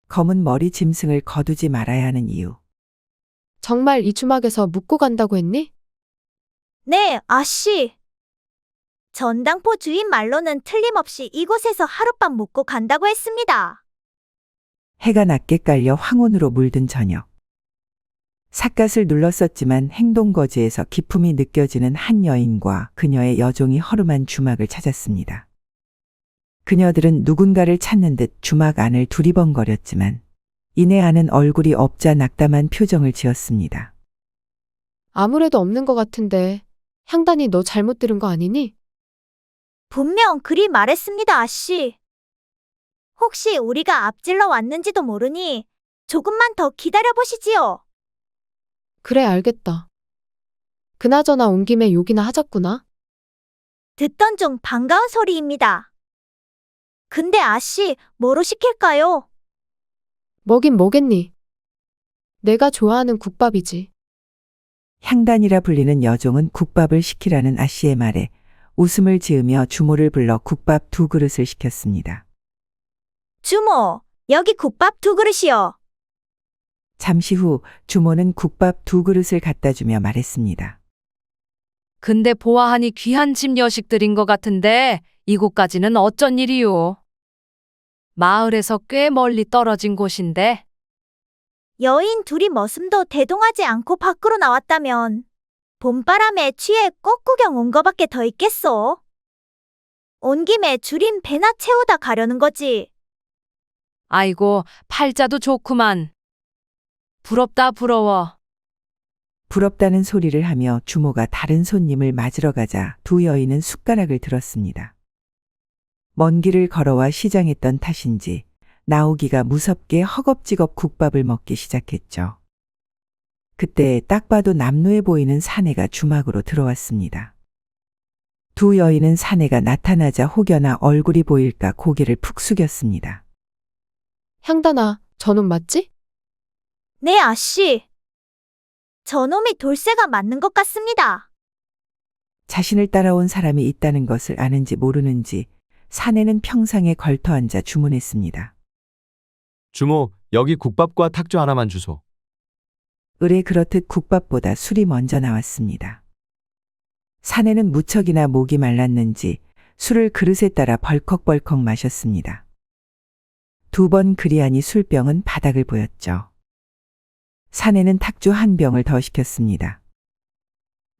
검은 머리 짐승을 거두지 말아야 하는 이유. 정말 이 주막에서 묵고 간다고 했니? 네, 아씨. 전당포 주인 말로는 틀림없이 이곳에서 하룻밤 묵고 간다고 했습니다. 해가 낮게 깔려 황혼으로 물든 저녁. 삿갓을 눌렀었지만 행동거지에서 기품이 느껴지는 한 여인과 그녀의 여종이 허름한 주막을 찾았습니다. 그녀들은 누군가를 찾는 듯 주막 안을 두리번거렸지만 이내 안은 얼굴이 없자 낙담한 표정을 지었습니다. 아무래도 없는 것 같은데 향단이 너 잘못 들은 거 아니니? 분명 그리 말했습니다, 아씨. 혹시 우리가 앞질러 왔는지도 모르니 조금만 더 기다려보시지요. 그래 알겠다. 그나저나 온 김에 욕이나 하자꾸나. 듣던 중 반가운 소리입니다. 근데 아씨, 뭐로 시킬까요? 뭐긴 뭐겠니? 내가 좋아하는 국밥이지. 향단이라 불리는 여종은 국밥을 시키라는 아씨의 말에 웃음을 지으며 주모를 불러 국밥 2그릇을 시켰습니다. 주모, 여기 국밥 2그릇이요. 잠시 후 주모는 국밥 2그릇을 갖다 주며 말했습니다. 근데 보아하니 귀한 집 여식들인 것 같은데 이곳까지는 어쩐 일이요? 마을에서 꽤 멀리 떨어진 곳인데 여인 둘이 머슴도 대동하지 않고 밖으로 나왔다면 봄바람에 취해 꽃구경 온 거밖에 더 있겠소. 온 김에 줄인 배나 채우다 가려는 거지. 아이고 팔자도 좋구만. 부럽다 부러워. 부럽다는 소리를 하며 주모가 다른 손님을 맞으러 가자 두 여인은 숟가락을 들었습니다. 먼 길을 걸어와 시장했던 탓인지 나오기가 무섭게 허겁지겁 국밥을 먹기 시작했죠. 그때 딱 봐도 남루해 보이는 사내가 주막으로 들어왔습니다. 두 여인은 사내가 나타나자 혹여나 얼굴이 보일까 고개를 푹 숙였습니다. 향단아, 저놈 맞지? 네, 아씨. 저놈이 돌쇠가 맞는 것 같습니다. 자신을 따라온 사람이 있다는 것을 아는지 모르는지 사내는 평상에 걸터앉아 주문했습니다. 주모, 여기 국밥과 탁주 하나만 주소. 의뢰 그렇듯 국밥보다 술이 먼저 나왔습니다. 사내는 무척이나 목이 말랐는지 술을 그릇에 따라 벌컥벌컥 마셨습니다. 2번 그리하니 술병은 바닥을 보였죠. 사내는 탁주 1병을 더 시켰습니다.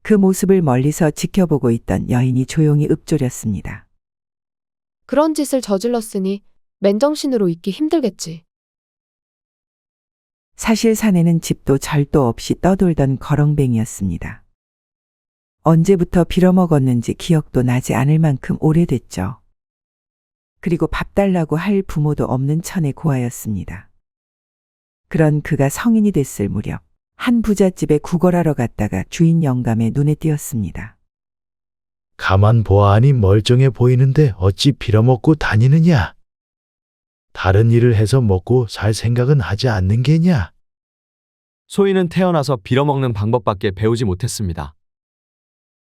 그 모습을 멀리서 지켜보고 있던 여인이 조용히 읊조렸습니다. 그런 짓을 저질렀으니 맨정신으로 있기 힘들겠지. 사실 사내는 집도 절도 없이 떠돌던 거렁뱅이였습니다. 언제부터 빌어먹었는지 기억도 나지 않을 만큼 오래됐죠. 그리고 밥 달라고 할 부모도 없는 천의 고아였습니다. 그런 그가 성인이 됐을 무렵 한 부잣집에 구걸하러 갔다가 주인 영감의 눈에 띄었습니다. 가만 보아하니 멀쩡해 보이는데 어찌 빌어먹고 다니느냐? 다른 일을 해서 먹고 살 생각은 하지 않는 게냐? 소희는 태어나서 빌어먹는 방법밖에 배우지 못했습니다.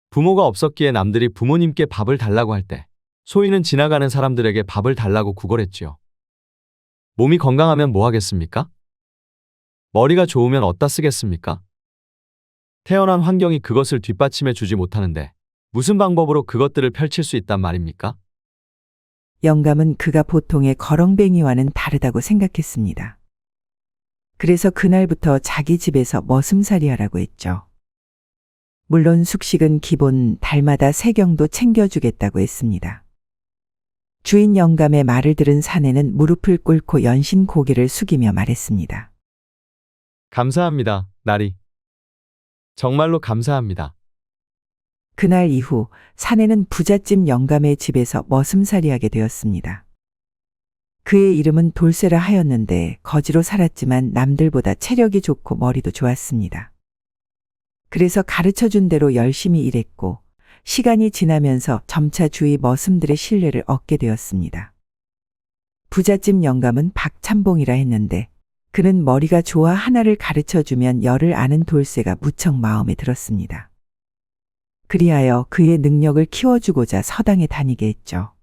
부모가 없었기에 남들이 부모님께 밥을 달라고 할 때 소희는 지나가는 사람들에게 밥을 달라고 구걸했지요. 몸이 건강하면 뭐 하겠습니까? 머리가 좋으면 어디다 쓰겠습니까? 태어난 환경이 그것을 뒷받침해 주지 못하는데 무슨 방법으로 그것들을 펼칠 수 있단 말입니까? 영감은 그가 보통의 거렁뱅이와는 다르다고 생각했습니다. 그래서 그날부터 자기 집에서 머슴살이 하라고 했죠. 물론 숙식은 기본 달마다 3경도 챙겨주겠다고 했습니다. 주인 영감의 말을 들은 사내는 무릎을 꿇고 연신 고개를 숙이며 말했습니다. 감사합니다, 나리. 정말로 감사합니다. 그날 이후 사내는 부잣집 영감의 집에서 머슴살이하게 되었습니다. 그의 이름은 돌쇠라 하였는데 거지로 살았지만 남들보다 체력이 좋고 머리도 좋았습니다. 그래서 가르쳐준 대로 열심히 일했고 시간이 지나면서 점차 주위 머슴들의 신뢰를 얻게 되었습니다. 부잣집 영감은 박참봉이라 했는데 그는 머리가 좋아 하나를 가르쳐주면 열을 아는 돌쇠가 무척 마음에 들었습니다. 그리하여 그의 능력을 키워주고자 서당에 다니게 했죠.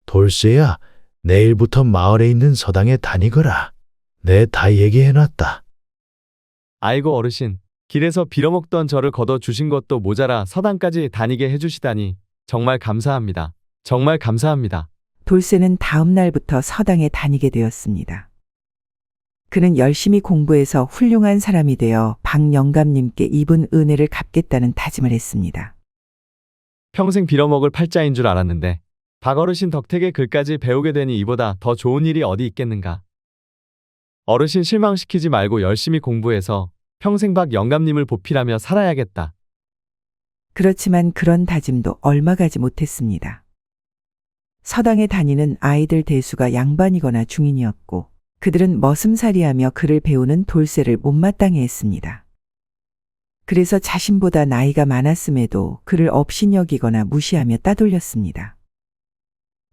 돌쇠야, 내일부터 마을에 있는 서당에 다니거라. 내 다 얘기해놨다. 아이고 어르신, 길에서 빌어먹던 저를 걷어 주신 것도 모자라 서당까지 다니게 해주시다니 정말 감사합니다. 정말 감사합니다. 돌쇠는 다음 날부터 서당에 다니게 되었습니다. 그는 열심히 공부해서 훌륭한 사람이 되어 박영감님께 입은 은혜를 갚겠다는 다짐을 했습니다. 평생 빌어먹을 팔자인 줄 알았는데 박 어르신 덕택에 글까지 배우게 되니 이보다 더 좋은 일이 어디 있겠는가. 어르신 실망시키지 말고 열심히 공부해서 평생 박 영감님을 보필하며 살아야겠다. 그렇지만 그런 다짐도 얼마 가지 못했습니다. 서당에 다니는 아이들 대수가 양반이거나 중인이었고 그들은 머슴살이하며 글을 배우는 돌쇠를 못마땅해 했습니다. 그래서 자신보다 나이가 많았음에도 그를 업신 여기거나 무시하며 따돌렸습니다.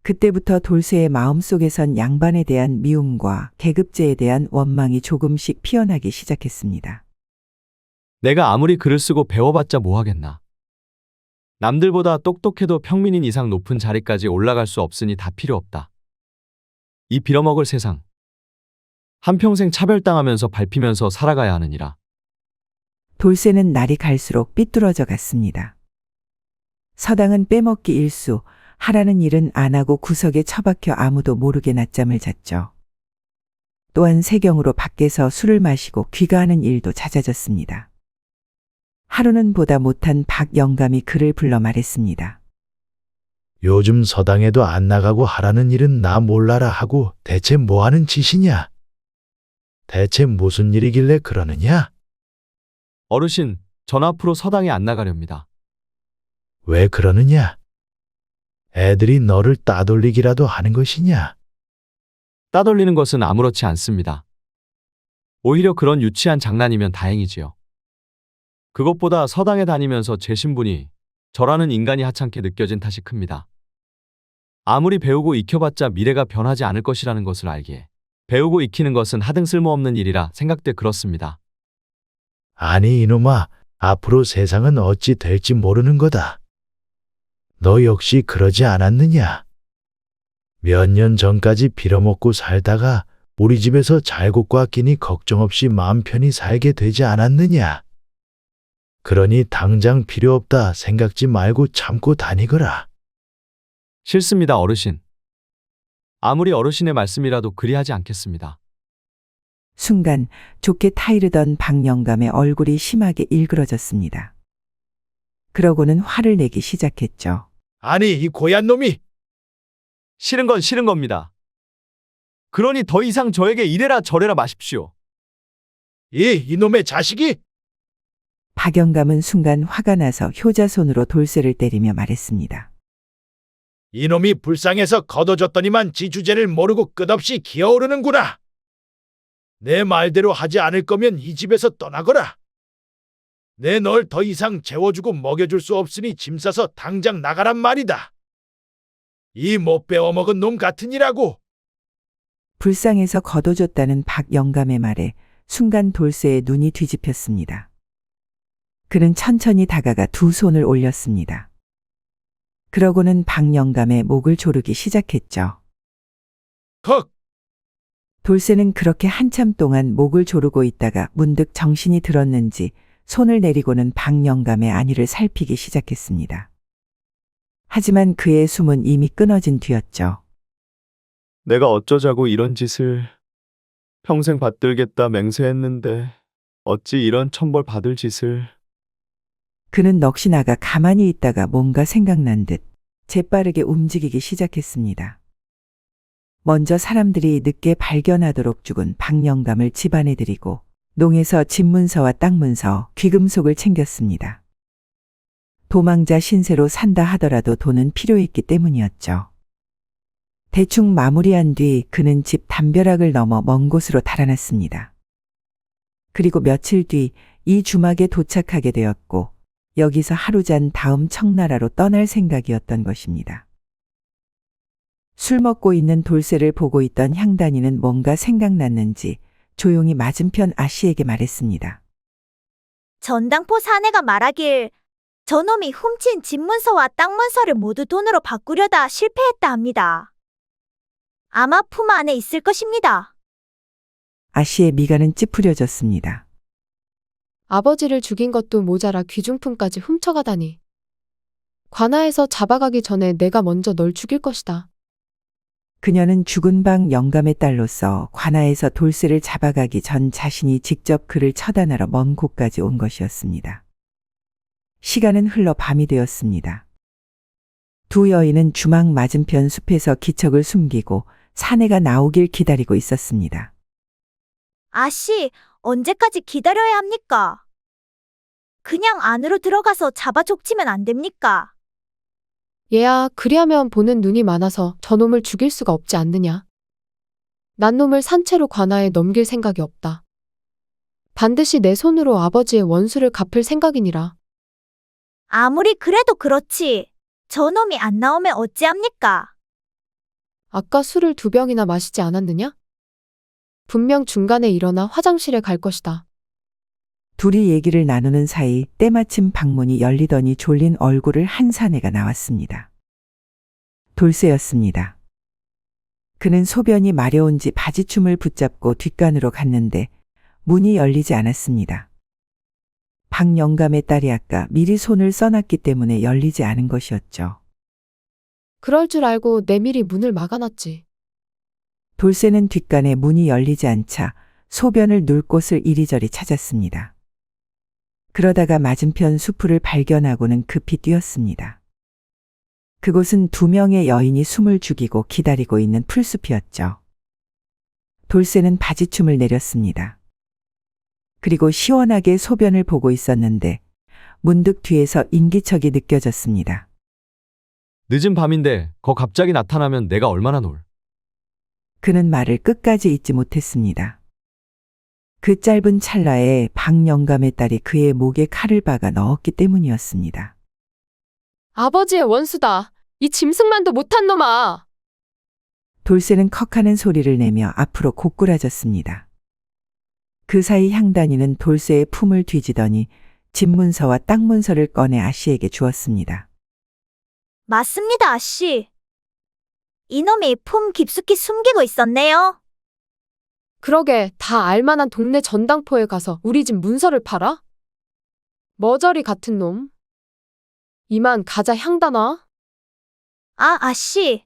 그때부터 돌쇠의 마음속에선 양반에 대한 미움과 계급제에 대한 원망이 조금씩 피어나기 시작했습니다. 내가 아무리 글을 쓰고 배워봤자 뭐하겠나. 남들보다 똑똑해도 평민인 이상 높은 자리까지 올라갈 수 없으니 다 필요 없다. 이 빌어먹을 세상. 한평생 차별당하면서 밟히면서 살아가야 하느니라. 돌쇠는 날이 갈수록 삐뚤어져 갔습니다. 서당은 빼먹기 일수, 하라는 일은 안 하고 구석에 처박혀 아무도 모르게 낮잠을 잤죠. 또한 세경으로 밖에서 술을 마시고 귀가하는 일도 잦아졌습니다. 하루는 보다 못한 박 영감이 그를 불러 말했습니다. 요즘 서당에도 안 나가고 하라는 일은 나 몰라라 하고 대체 뭐 하는 짓이냐? 대체 무슨 일이길래 그러느냐? 어르신, 전 앞으로 서당에 안 나가렵니다. 왜 그러느냐? 애들이 너를 따돌리기라도 하는 것이냐? 따돌리는 것은 아무렇지 않습니다. 오히려 그런 유치한 장난이면 다행이지요. 그것보다 서당에 다니면서 제 신분이 저라는 인간이 하찮게 느껴진 탓이 큽니다. 아무리 배우고 익혀봤자 미래가 변하지 않을 것이라는 것을 알기에 배우고 익히는 것은 하등 쓸모없는 일이라 생각돼 그렇습니다. 아니 이놈아, 앞으로 세상은 어찌 될지 모르는 거다. 너 역시 그러지 않았느냐? 몇 년 전까지 빌어먹고 살다가 우리 집에서 잘곡과 끼니 걱정 없이 마음 편히 살게 되지 않았느냐? 그러니 당장 필요 없다 생각지 말고 참고 다니거라. 싫습니다, 어르신. 아무리 어르신의 말씀이라도 그리하지 않겠습니다. 순간 좋게 타이르던 박영감의 얼굴이 심하게 일그러졌습니다. 그러고는 화를 내기 시작했죠. 아니 이 고얀 놈이! 싫은 건 싫은 겁니다. 그러니 더 이상 저에게 이래라 저래라 마십시오. 이놈의 자식이! 박영감은 순간 화가 나서 효자손으로 돌쇠를 때리며 말했습니다. 이놈이 불쌍해서 걷어줬더니만 지 주제를 모르고 끝없이 기어오르는구나. 내 말대로 하지 않을 거면 이 집에서 떠나거라. 내 널 더 이상 재워주고 먹여줄 수 없으니 짐 싸서 당장 나가란 말이다. 이 못 배워먹은 놈 같으니라고. 불쌍해서 걷어줬다는 박영감의 말에 순간 돌쇠의 눈이 뒤집혔습니다. 그는 천천히 다가가 두 손을 올렸습니다. 그러고는 박영감의 목을 조르기 시작했죠. 헉! 돌쇠는 그렇게 한참 동안 목을 조르고 있다가 문득 정신이 들었는지 손을 내리고는 박영감의 안위를 살피기 시작했습니다. 하지만 그의 숨은 이미 끊어진 뒤였죠. 내가 어쩌자고 이런 짓을 평생 받들겠다 맹세했는데 어찌 이런 천벌 받을 짓을. 그는 넋이 나가 가만히 있다가 뭔가 생각난 듯 재빠르게 움직이기 시작했습니다. 먼저 사람들이 늦게 발견하도록 죽은 박영감을 집안에 들이고 농에서 집문서와 땅문서, 귀금속을 챙겼습니다. 도망자 신세로 산다 하더라도 돈은 필요했기 때문이었죠. 대충 마무리한 뒤 그는 집 담벼락을 넘어 먼 곳으로 달아났습니다. 그리고 며칠 뒤 이 주막에 도착하게 되었고 여기서 하루 잔 다음 청나라로 떠날 생각이었던 것입니다. 술 먹고 있는 돌쇠를 보고 있던 향단이는 뭔가 생각났는지 조용히 맞은편 아씨에게 말했습니다. 전당포 사내가 말하길 저놈이 훔친 집문서와 땅문서를 모두 돈으로 바꾸려다 실패했다 합니다. 아마 품 안에 있을 것입니다. 아씨의 미간은 찌푸려졌습니다. 아버지를 죽인 것도 모자라 귀중품까지 훔쳐가다니. 관아에서 잡아가기 전에 내가 먼저 널 죽일 것이다. 그녀는 죽은 방 영감의 딸로서 관아에서 돌쇠를 잡아가기 전 자신이 직접 그를 처단하러 먼 곳까지 온 것이었습니다. 시간은 흘러 밤이 되었습니다. 두 여인은 주막 맞은편 숲에서 기척을 숨기고 사내가 나오길 기다리고 있었습니다. 아씨, 언제까지 기다려야 합니까? 그냥 안으로 들어가서 잡아 족치면 안 됩니까? 얘야, 그리하면 보는 눈이 많아서 저놈을 죽일 수가 없지 않느냐. 난 놈을 산채로 관아에 넘길 생각이 없다. 반드시 내 손으로 아버지의 원수를 갚을 생각이니라. 아무리 그래도 그렇지. 저놈이 안 나오면 어찌합니까? 아까 술을 2병이나 마시지 않았느냐? 분명 중간에 일어나 화장실에 갈 것이다. 둘이 얘기를 나누는 사이 때마침 방문이 열리더니 졸린 얼굴을 한 사내가 나왔습니다. 돌쇠였습니다. 그는 소변이 마려운지 바지춤을 붙잡고 뒷간으로 갔는데 문이 열리지 않았습니다. 박 영감의 딸이 아까 미리 손을 써놨기 때문에 열리지 않은 것이었죠. 그럴 줄 알고 내밀히 문을 막아놨지. 돌쇠는 뒷간에 문이 열리지 않자 소변을 눌 곳을 이리저리 찾았습니다. 그러다가 맞은편 수풀을 발견하고는 급히 뛰었습니다. 그곳은 2명의 여인이 숨을 죽이고 기다리고 있는 풀숲이었죠. 돌쇠는 바지춤을 내렸습니다. 그리고 시원하게 소변을 보고 있었는데 문득 뒤에서 인기척이 느껴졌습니다. 늦은 밤인데 거 갑자기 나타나면 내가 얼마나 놀. 그는 말을 끝까지 잊지 못했습니다. 그 짧은 찰나에 박 영감의 딸이 그의 목에 칼을 박아 넣었기 때문이었습니다. 아버지의 원수다. 이 짐승만도 못한 놈아. 돌쇠는 컥하는 소리를 내며 앞으로 고꾸라졌습니다. 그 사이 향단이는 돌쇠의 품을 뒤지더니 집문서와 땅문서를 꺼내 아씨에게 주었습니다. 맞습니다, 아씨. 이놈이 품 깊숙이 숨기고 있었네요. 그러게 다 알만한 동네 전당포에 가서 우리 집 문서를 팔아? 머저리 같은 놈. 이만 가자 향단아. 아, 아씨.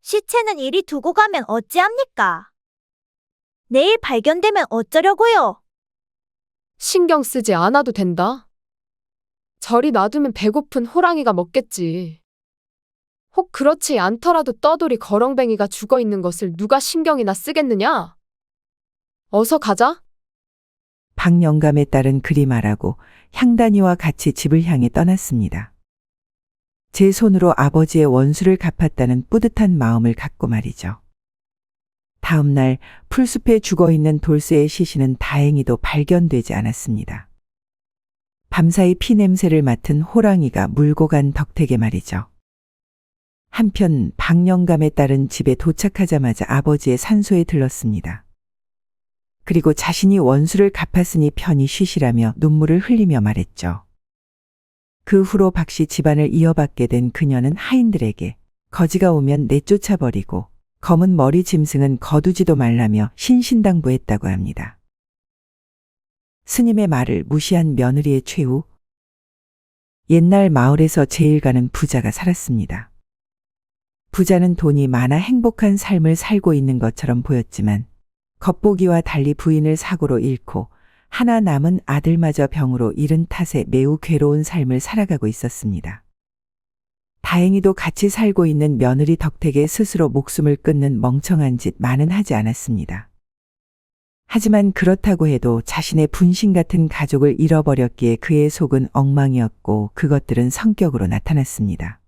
시체는 이리 두고 가면 어찌합니까? 내일 발견되면 어쩌려고요? 신경 쓰지 않아도 된다. 저리 놔두면 배고픈 호랑이가 먹겠지. 혹 그렇지 않더라도 떠돌이 거렁뱅이가 죽어 있는 것을 누가 신경이나 쓰겠느냐? 어서 가자. 박 영감의 딸은 그리 말하고 향단이와 같이 집을 향해 떠났습니다. 제 손으로 아버지의 원수를 갚았다는 뿌듯한 마음을 갖고 말이죠. 다음 날 풀숲에 죽어있는 돌쇠의 시신은 다행히도 발견되지 않았습니다. 밤사이 피냄새를 맡은 호랑이가 물고 간 덕택에 말이죠. 한편 박 영감의 딸은 집에 도착하자마자 아버지의 산소에 들렀습니다. 그리고 자신이 원수를 갚았으니 편히 쉬시라며 눈물을 흘리며 말했죠. 그 후로 박씨 집안을 이어받게 된 그녀는 하인들에게 거지가 오면 내쫓아버리고 검은 머리 짐승은 거두지도 말라며 신신당부했다고 합니다. 스님의 말을 무시한 며느리의 최후. 옛날 마을에서 제일 가는 부자가 살았습니다. 부자는 돈이 많아 행복한 삶을 살고 있는 것처럼 보였지만 겉보기와 달리 부인을 사고로 잃고 하나 남은 아들마저 병으로 잃은 탓에 매우 괴로운 삶을 살아가고 있었습니다. 다행히도 같이 살고 있는 며느리 덕택에 스스로 목숨을 끊는 멍청한 짓만은 하지 않았습니다. 하지만 그렇다고 해도 자신의 분신 같은 가족을 잃어버렸기에 그의 속은 엉망이었고 그것들은 성격으로 나타났습니다.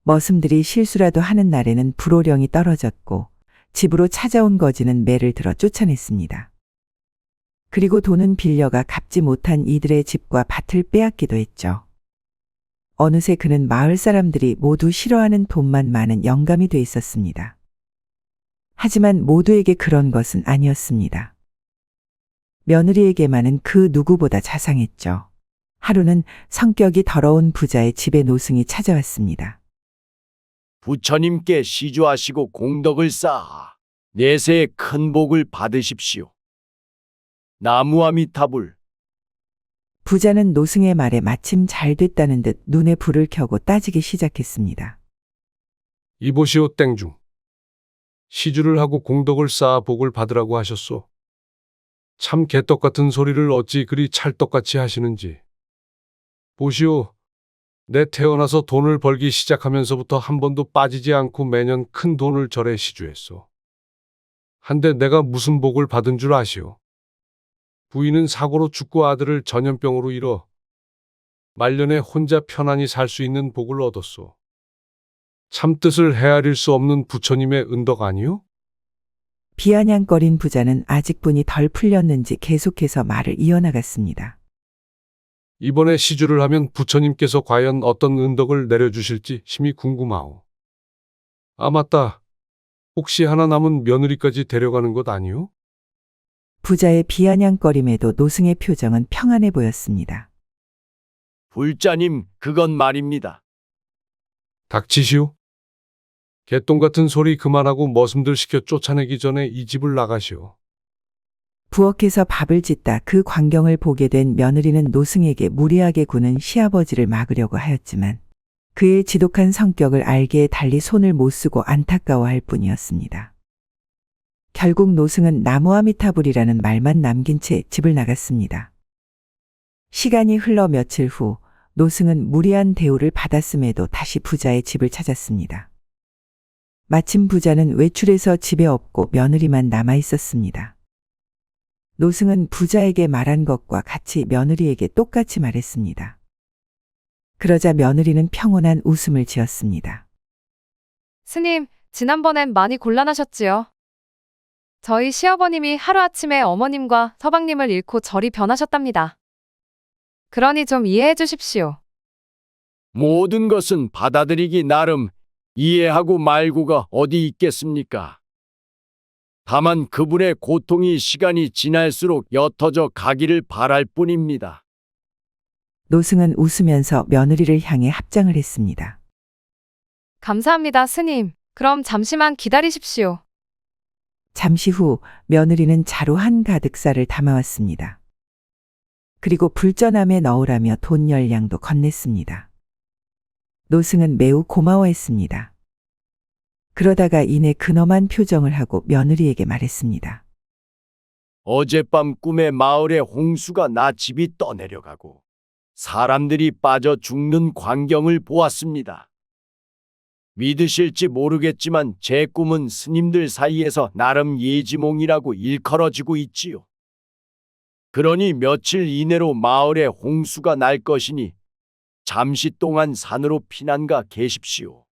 머슴들이 실수라도 하는 날에는 불호령이 떨어졌고 집으로 찾아온 거지는 매를 들어 쫓아냈습니다. 그리고 돈은 빌려가 갚지 못한 이들의 집과 밭을 빼앗기도 했죠. 어느새 그는 마을 사람들이 모두 싫어하는 돈만 많은 영감이 돼 있었습니다. 하지만 모두에게 그런 것은 아니었습니다. 며느리에게만은 그 누구보다 자상했죠. 하루는 성격이 더러운 부자의 집에 노승이 찾아왔습니다. 부처님께 시주하시고 공덕을 쌓아 내세의 큰 복을 받으십시오. 나무아미타불. 부자는 노승의 말에 마침 잘 됐다는 듯 눈에 불을 켜고 따지기 시작했습니다. 이보시오 땡중. 시주를 하고 공덕을 쌓아 복을 받으라고 하셨소. 참 개떡 같은 소리를 어찌 그리 찰떡같이 하시는지. 보시오. 내 태어나서 돈을 벌기 시작하면서부터 한 번도 빠지지 않고 매년 큰 돈을 절에 시주했소. 한데 내가 무슨 복을 받은 줄 아시오? 부인은 사고로 죽고 아들을 전염병으로 잃어 말년에 혼자 편안히 살 수 있는 복을 얻었소. 참 뜻을 헤아릴 수 없는 부처님의 은덕 아니오? 비아냥거린 부자는 아직 분이 덜 풀렸는지 계속해서 말을 이어나갔습니다. 이번에 시주를 하면 부처님께서 과연 어떤 은덕을 내려주실지 심히 궁금하오. 아 맞다. 혹시 하나 남은 며느리까지 데려가는 것 아니오? 부자의 비아냥거림에도 노승의 표정은 평안해 보였습니다. 불자님, 그건 말입니다. 닥치시오. 개똥 같은 소리 그만하고 머슴들 시켜 쫓아내기 전에 이 집을 나가시오. 부엌에서 밥을 짓다 그 광경을 보게 된 며느리는 노승에게 무리하게 구는 시아버지를 막으려고 하였지만 그의 지독한 성격을 알기에 달리 손을 못 쓰고 안타까워할 뿐이었습니다. 결국 노승은 나무아미타불이라는 말만 남긴 채 집을 나갔습니다. 시간이 흘러 며칠 후 노승은 무리한 대우를 받았음에도 다시 부자의 집을 찾았습니다. 마침 부자는 외출해서 집에 없고 며느리만 남아 있었습니다. 노승은 부자에게 말한 것과 같이 며느리에게 똑같이 말했습니다. 그러자 며느리는 평온한 웃음을 지었습니다. 스님, 지난번엔 많이 곤란하셨지요? 저희 시어머님이 하루아침에 어머님과 서방님을 잃고 절이 변하셨답니다. 그러니 좀 이해해 주십시오. 모든 것은 받아들이기 나름 이해하고 말고가 어디 있겠습니까? 다만 그분의 고통이 시간이 지날수록 옅어져 가기를 바랄 뿐입니다. 노승은 웃으면서 며느리를 향해 합장을 했습니다. 감사합니다, 스님. 그럼 잠시만 기다리십시오. 잠시 후 며느리는 자루 한 가득 쌀을 담아왔습니다. 그리고 불전함에 넣으라며 돈 10량도 건넸습니다. 노승은 매우 고마워했습니다. 그러다가 이내 근엄한 표정을 하고 며느리에게 말했습니다. 어젯밤 꿈에 마을에 홍수가 나 집이 떠내려가고 사람들이 빠져 죽는 광경을 보았습니다. 믿으실지 모르겠지만 제 꿈은 스님들 사이에서 나름 예지몽이라고 일컬어지고 있지요. 그러니 며칠 이내로 마을에 홍수가 날 것이니 잠시 동안 산으로 피난가 계십시오.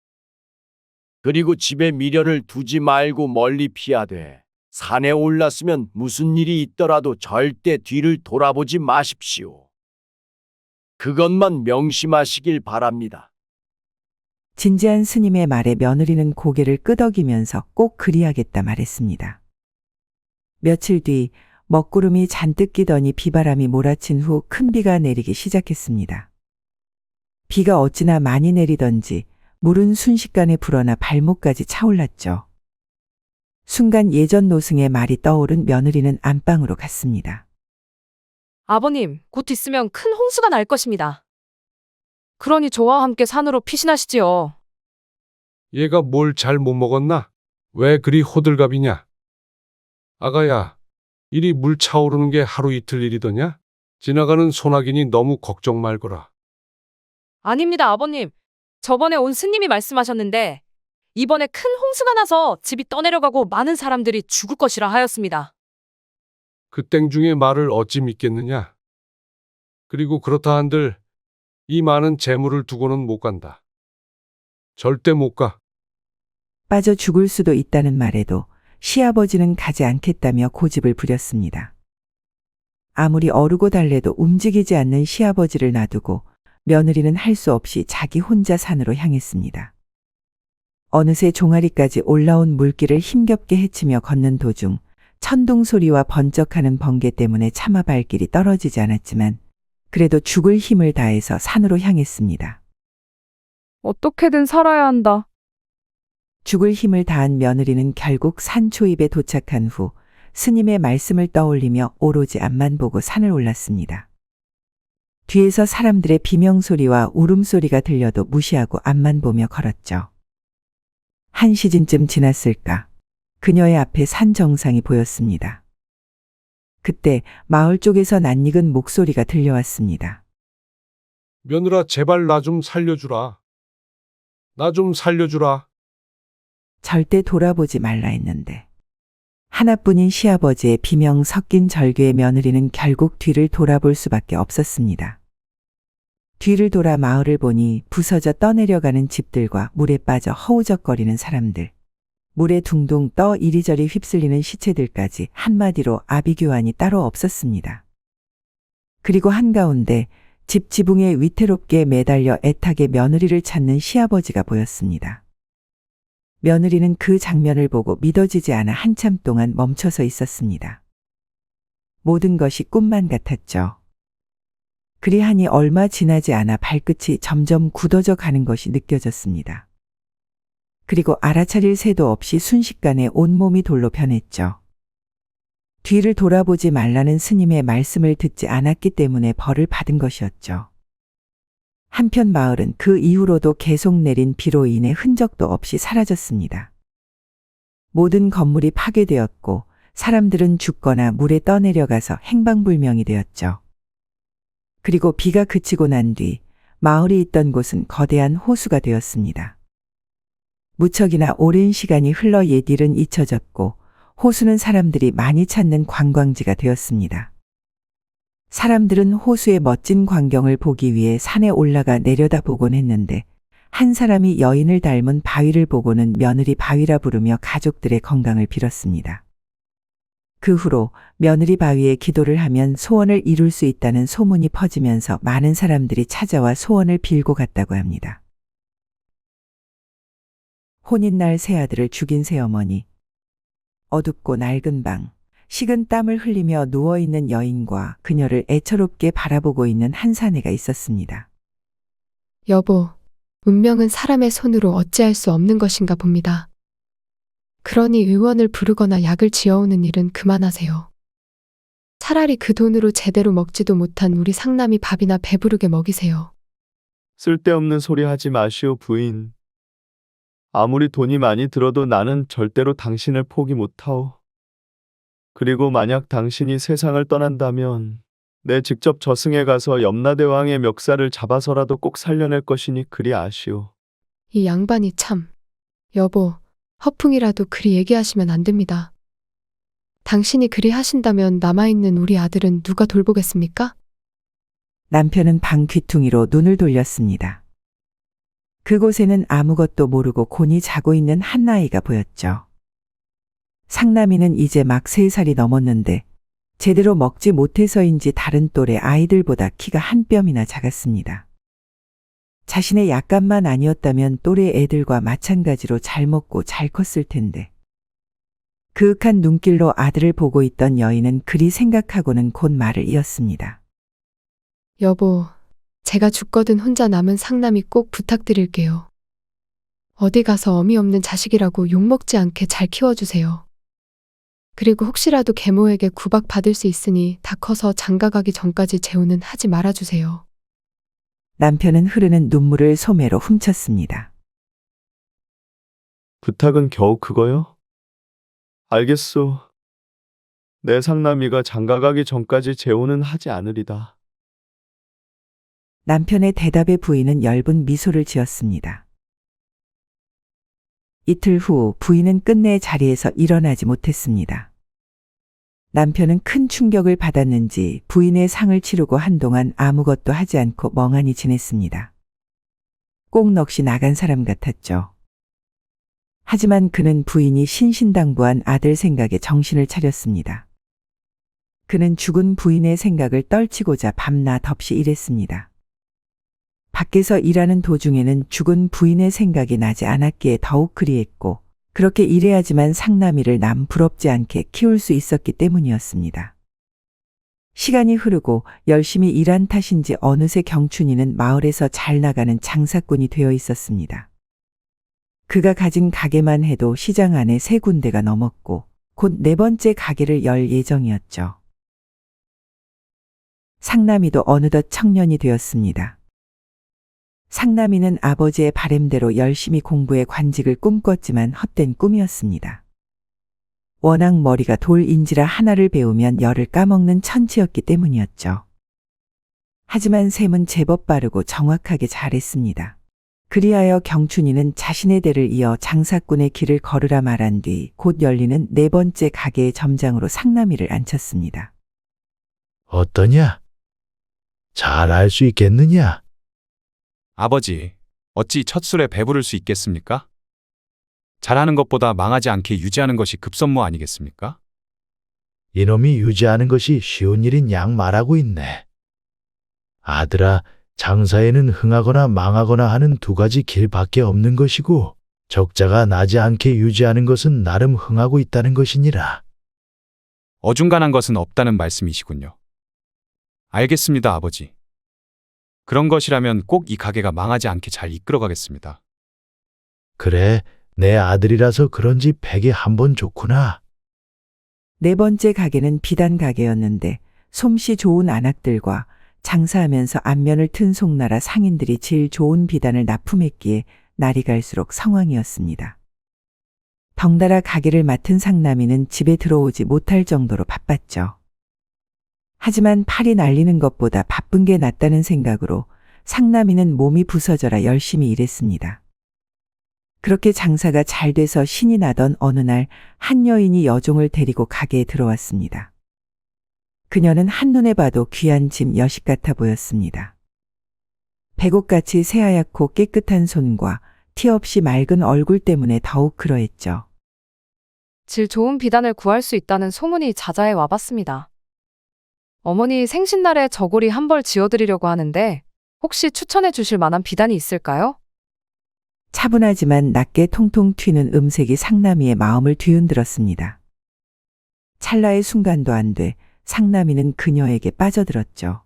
그리고 집에 미련을 두지 말고 멀리 피하되 산에 올랐으면 무슨 일이 있더라도 절대 뒤를 돌아보지 마십시오. 그것만 명심하시길 바랍니다. 진지한 스님의 말에 며느리는 고개를 끄덕이면서 꼭 그리하겠다 말했습니다. 며칠 뒤 먹구름이 잔뜩 끼더니 비바람이 몰아친 후 큰 비가 내리기 시작했습니다. 비가 어찌나 많이 내리던지 물은 순식간에 불어나 발목까지 차올랐죠. 순간 예전 노승의 말이 떠오른 며느리는 안방으로 갔습니다. 아버님, 곧 있으면 큰 홍수가 날 것입니다. 그러니 저와 함께 산으로 피신하시지요. 얘가 뭘 잘 못 먹었나? 왜 그리 호들갑이냐? 아가야, 이리 물 차오르는 게 하루 이틀 일이더냐? 지나가는 소나기니 너무 걱정 말거라. 아닙니다, 아버님. 저번에 온 스님이 말씀하셨는데 이번에 큰 홍수가 나서 집이 떠내려가고 많은 사람들이 죽을 것이라 하였습니다. 그 땡중의 말을 어찌 믿겠느냐? 그리고 그렇다 한들 이 많은 재물을 두고는 못 간다. 절대 못 가. 빠져 죽을 수도 있다는 말에도 시아버지는 가지 않겠다며 고집을 부렸습니다. 아무리 어르고 달래도 움직이지 않는 시아버지를 놔두고 며느리는 할 수 없이 자기 혼자 산으로 향했습니다. 어느새 종아리까지 올라온 물길을 힘겹게 헤치며 걷는 도중 천둥 소리와 번쩍하는 번개 때문에 차마 발길이 떨어지지 않았지만 그래도 죽을 힘을 다해서 산으로 향했습니다. 어떻게든 살아야 한다. 죽을 힘을 다한 며느리는 결국 산 초입에 도착한 후 스님의 말씀을 떠올리며 오로지 앞만 보고 산을 올랐습니다. 뒤에서 사람들의 비명소리와 울음소리가 들려도 무시하고 앞만 보며 걸었죠. 한 시즌쯤 지났을까 그녀의 앞에 산 정상이 보였습니다. 그때 마을 쪽에서 낯익은 목소리가 들려왔습니다. 며느라 제발 나 좀 살려주라. 나 좀 살려주라. 절대 돌아보지 말라 했는데 하나뿐인 시아버지의 비명 섞인 절규의 며느리는 결국 뒤를 돌아볼 수밖에 없었습니다. 뒤를 돌아 마을을 보니 부서져 떠내려가는 집들과 물에 빠져 허우적거리는 사람들, 물에 둥둥 떠 이리저리 휩쓸리는 시체들까지 한마디로 아비규환이 따로 없었습니다. 그리고 한가운데 집 지붕에 위태롭게 매달려 애타게 며느리를 찾는 시아버지가 보였습니다. 며느리는 그 장면을 보고 믿어지지 않아 한참 동안 멈춰서 있었습니다. 모든 것이 꿈만 같았죠. 그리하니 얼마 지나지 않아 발끝이 점점 굳어져 가는 것이 느껴졌습니다. 그리고 알아차릴 새도 없이 순식간에 온몸이 돌로 변했죠. 뒤를 돌아보지 말라는 스님의 말씀을 듣지 않았기 때문에 벌을 받은 것이었죠. 한편 마을은 그 이후로도 계속 내린 비로 인해 흔적도 없이 사라졌습니다. 모든 건물이 파괴되었고 사람들은 죽거나 물에 떠내려가서 행방불명이 되었죠. 그리고 비가 그치고 난 뒤 마을이 있던 곳은 거대한 호수가 되었습니다. 무척이나 오랜 시간이 흘러 옛 일은 잊혀졌고 호수는 사람들이 많이 찾는 관광지가 되었습니다. 사람들은 호수의 멋진 광경을 보기 위해 산에 올라가 내려다보곤 했는데 한 사람이 여인을 닮은 바위를 보고는 며느리 바위라 부르며 가족들의 건강을 빌었습니다. 그 후로 며느리 바위에 기도를 하면 소원을 이룰 수 있다는 소문이 퍼지면서 많은 사람들이 찾아와 소원을 빌고 갔다고 합니다. 혼인날 새아들을 죽인 새어머니, 어둡고 낡은 방, 식은 땀을 흘리며 누워있는 여인과 그녀를 애처롭게 바라보고 있는 한 사내가 있었습니다. 여보, 운명은 사람의 손으로 어찌할 수 없는 것인가 봅니다. 그러니 의원을 부르거나 약을 지어오는 일은 그만하세요. 차라리 그 돈으로 제대로 먹지도 못한 우리 상남이 밥이나 배부르게 먹이세요. 쓸데없는 소리 하지 마시오, 부인. 아무리 돈이 많이 들어도 나는 절대로 당신을 포기 못하오. 그리고 만약 당신이 세상을 떠난다면 내 직접 저승에 가서 염라대왕의 멱살을 잡아서라도 꼭 살려낼 것이니 그리 아시오. 이 양반이 참. 여보, 허풍이라도 그리 얘기하시면 안 됩니다. 당신이 그리 하신다면 남아있는 우리 아들은 누가 돌보겠습니까? 남편은 방 귀퉁이로 눈을 돌렸습니다. 그곳에는 아무것도 모르고 곤히 자고 있는 한 아이가 보였죠. 상남이는 이제 막 3살이 넘었는데 제대로 먹지 못해서인지 다른 또래 아이들보다 키가 한 뼘이나 작았습니다. 자신의 약간만 아니었다면 또래 애들과 마찬가지로 잘 먹고 잘 컸을 텐데. 그윽한 눈길로 아들을 보고 있던 여인은 그리 생각하고는 곧 말을 이었습니다. 여보, 제가 죽거든 혼자 남은 상남이 꼭 부탁드릴게요. 어디 가서 어미 없는 자식이라고 욕먹지 않게 잘 키워주세요. 그리고 혹시라도 계모에게 구박받을 수 있으니 다 커서 장가가기 전까지 재혼은 하지 말아주세요. 남편은 흐르는 눈물을 소매로 훔쳤습니다. 부탁은 겨우 그거요? 알겠소. 내 상남이가 장가가기 전까지 재혼은 하지 않으리다. 남편의 대답에 부인은 엷은 미소를 지었습니다. 이틀 후 부인은 끝내 자리에서 일어나지 못했습니다. 남편은 큰 충격을 받았는지 부인의 상을 치르고 한동안 아무것도 하지 않고 멍하니 지냈습니다. 꼭 넋이 나간 사람 같았죠. 하지만 그는 부인이 신신당부한 아들 생각에 정신을 차렸습니다. 그는 죽은 부인의 생각을 떨치고자 밤낮 없이 일했습니다. 밖에서 일하는 도중에는 죽은 부인의 생각이 나지 않았기에 더욱 그리했고 그렇게 일해야지만 상남이를 남 부럽지 않게 키울 수 있었기 때문이었습니다. 시간이 흐르고 열심히 일한 탓인지 어느새 경춘이는 마을에서 잘 나가는 장사꾼이 되어 있었습니다. 그가 가진 가게만 해도 시장 안에 3군데가 넘었고 곧 4번째 가게를 열 예정이었죠. 상남이도 어느덧 청년이 되었습니다. 상남이는 아버지의 바램대로 열심히 공부해 관직을 꿈꿨지만 헛된 꿈이었습니다. 워낙 머리가 돌인지라 하나를 배우면 열을 까먹는 천치였기 때문이었죠. 하지만 셈은 제법 빠르고 정확하게 잘했습니다. 그리하여 경춘이는 자신의 대를 이어 장사꾼의 길을 걸으라 말한 뒤 곧 열리는 4번째 가게의 점장으로 상남이를 앉혔습니다. 어떠냐? 잘 알 수 있겠느냐? 아버지, 어찌 첫 술에 배부를 수 있겠습니까? 잘하는 것보다 망하지 않게 유지하는 것이 급선무 아니겠습니까? 이놈이 유지하는 것이 쉬운 일인 양 말하고 있네. 아들아, 장사에는 흥하거나 망하거나 하는 2가지 길밖에 없는 것이고 적자가 나지 않게 유지하는 것은 나름 흥하고 있다는 것이니라. 어중간한 것은 없다는 말씀이시군요. 알겠습니다, 아버지. 그런 것이라면 꼭 이 가게가 망하지 않게 잘 이끌어가겠습니다. 그래, 내 아들이라서 그런지 백이 한 번 좋구나. 4번째 가게는 비단 가게였는데 솜씨 좋은 안악들과 장사하면서 안면을 튼 송나라 상인들이 질 좋은 비단을 납품했기에 날이 갈수록 성황이었습니다. 덩달아 가게를 맡은 상남이는 집에 들어오지 못할 정도로 바빴죠. 하지만 팔이 날리는 것보다 바쁜 게 낫다는 생각으로 상남이는 몸이 부서져라 열심히 일했습니다. 그렇게 장사가 잘 돼서 신이 나던 어느 날 한 여인이 여종을 데리고 가게에 들어왔습니다. 그녀는 한눈에 봐도 귀한 집 여식 같아 보였습니다. 백옥같이 새하얗고 깨끗한 손과 티 없이 맑은 얼굴 때문에 더욱 그러했죠. 질 좋은 비단을 구할 수 있다는 소문이 자자해 와봤습니다. 어머니 생신날에 저고리 한 벌 지어드리려고 하는데 혹시 추천해 주실 만한 비단이 있을까요? 차분하지만 낮게 통통 튀는 음색이 상남이의 마음을 뒤흔들었습니다. 찰나의 순간도 안 돼 상남이는 그녀에게 빠져들었죠.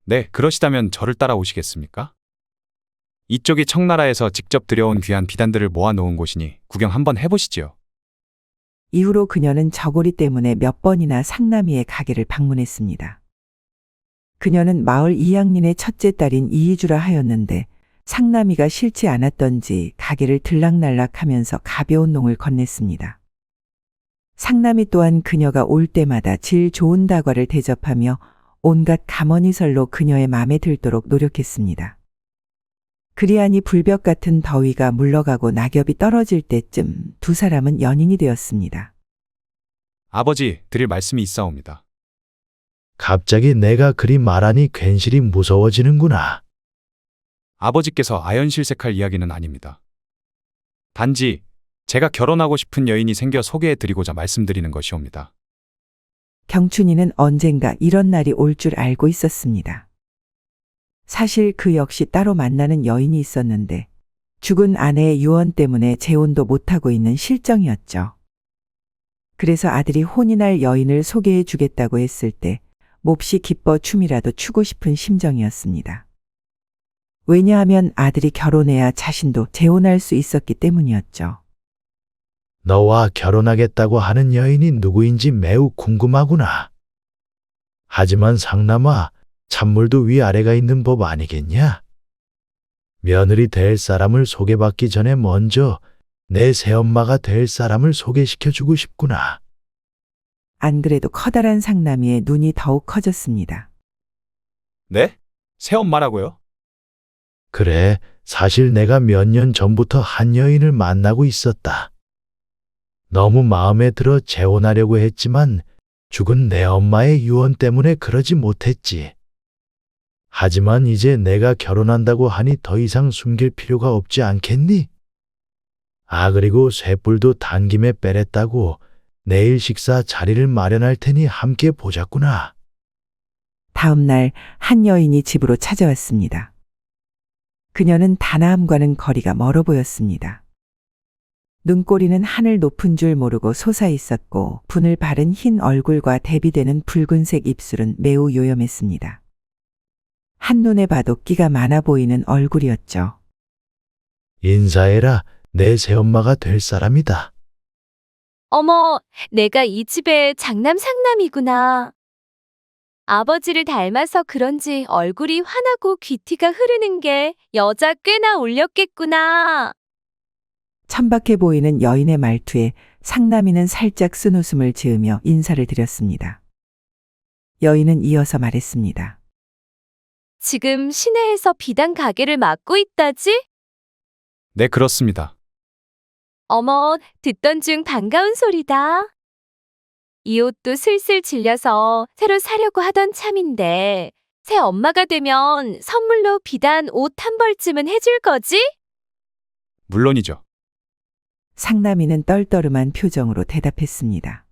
네, 그러시다면 저를 따라오시겠습니까? 이쪽이 청나라에서 직접 들여온 귀한 비단들을 모아놓은 곳이니 구경 한번 해보시지요. 이후로 그녀는 저고리 때문에 몇 번이나 상남이의 가게를 방문했습니다. 그녀는 마을 이양린의 첫째 딸인 이희주라 하였는데 상남이가 싫지 않았던지 가게를 들락날락하면서 가벼운 농을 건넸습니다. 상남이 또한 그녀가 올 때마다 질 좋은 다과를 대접하며 온갖 감언이설로 그녀의 마음에 들도록 노력했습니다. 그리하니 불볕 같은 더위가 물러가고 낙엽이 떨어질 때쯤 2 사람은 연인이 되었습니다. 아버지, 드릴 말씀이 있사옵니다. 갑자기 내가 그리 말하니 괜시리 무서워지는구나. 아버지께서 아연실색할 이야기는 아닙니다. 단지 제가 결혼하고 싶은 여인이 생겨 소개해드리고자 말씀드리는 것이옵니다. 경춘이는 언젠가 이런 날이 올 줄 알고 있었습니다. 사실 그 역시 따로 만나는 여인이 있었는데 죽은 아내의 유언 때문에 재혼도 못하고 있는 실정이었죠. 그래서 아들이 혼이 날 여인을 소개해 주겠다고 했을 때 몹시 기뻐 춤이라도 추고 싶은 심정이었습니다. 왜냐하면 아들이 결혼해야 자신도 재혼할 수 있었기 때문이었죠. 너와 결혼하겠다고 하는 여인이 누구인지 매우 궁금하구나. 하지만 상남아, 찬물도 위아래가 있는 법 아니겠냐? 며느리 될 사람을 소개받기 전에 먼저 내 새엄마가 될 사람을 소개시켜주고 싶구나. 안 그래도 커다란 상남이의 눈이 더욱 커졌습니다. 네? 새엄마라고요? 그래, 사실 내가 몇 년 전부터 한 여인을 만나고 있었다. 너무 마음에 들어 재혼하려고 했지만 죽은 내 엄마의 유언 때문에 그러지 못했지. 하지만 이제 내가 결혼한다고 하니 더 이상 숨길 필요가 없지 않겠니? 아, 그리고 쇠불도 단 김에 빼랬다고 내일 식사 자리를 마련할 테니 함께 보자꾸나. 다음 날 한 여인이 집으로 찾아왔습니다. 그녀는 다나함과는 거리가 멀어 보였습니다. 눈꼬리는 하늘 높은 줄 모르고 솟아 있었고 분을 바른 흰 얼굴과 대비되는 붉은색 입술은 매우 요염했습니다. 한눈에 봐도 끼가 많아 보이는 얼굴이었죠. 인사해라. 내 새엄마가 될 사람이다. 어머, 내가 이 집의 장남 상남이구나. 아버지를 닮아서 그런지 얼굴이 환하고 귀티가 흐르는 게 여자 꽤나 올렸겠구나. 천박해 보이는 여인의 말투에 상남이는 살짝 쓴웃음을 지으며 인사를 드렸습니다. 여인은 이어서 말했습니다. 지금 시내에서 비단 가게를 맡고 있다지? 네, 그렇습니다. 어머, 듣던 중 반가운 소리다. 이 옷도 슬슬 질려서 새로 사려고 하던 참인데, 새 엄마가 되면 선물로 비단 옷 한 벌쯤은 해줄 거지? 물론이죠. 상남이는 떨떠름한 표정으로 대답했습니다.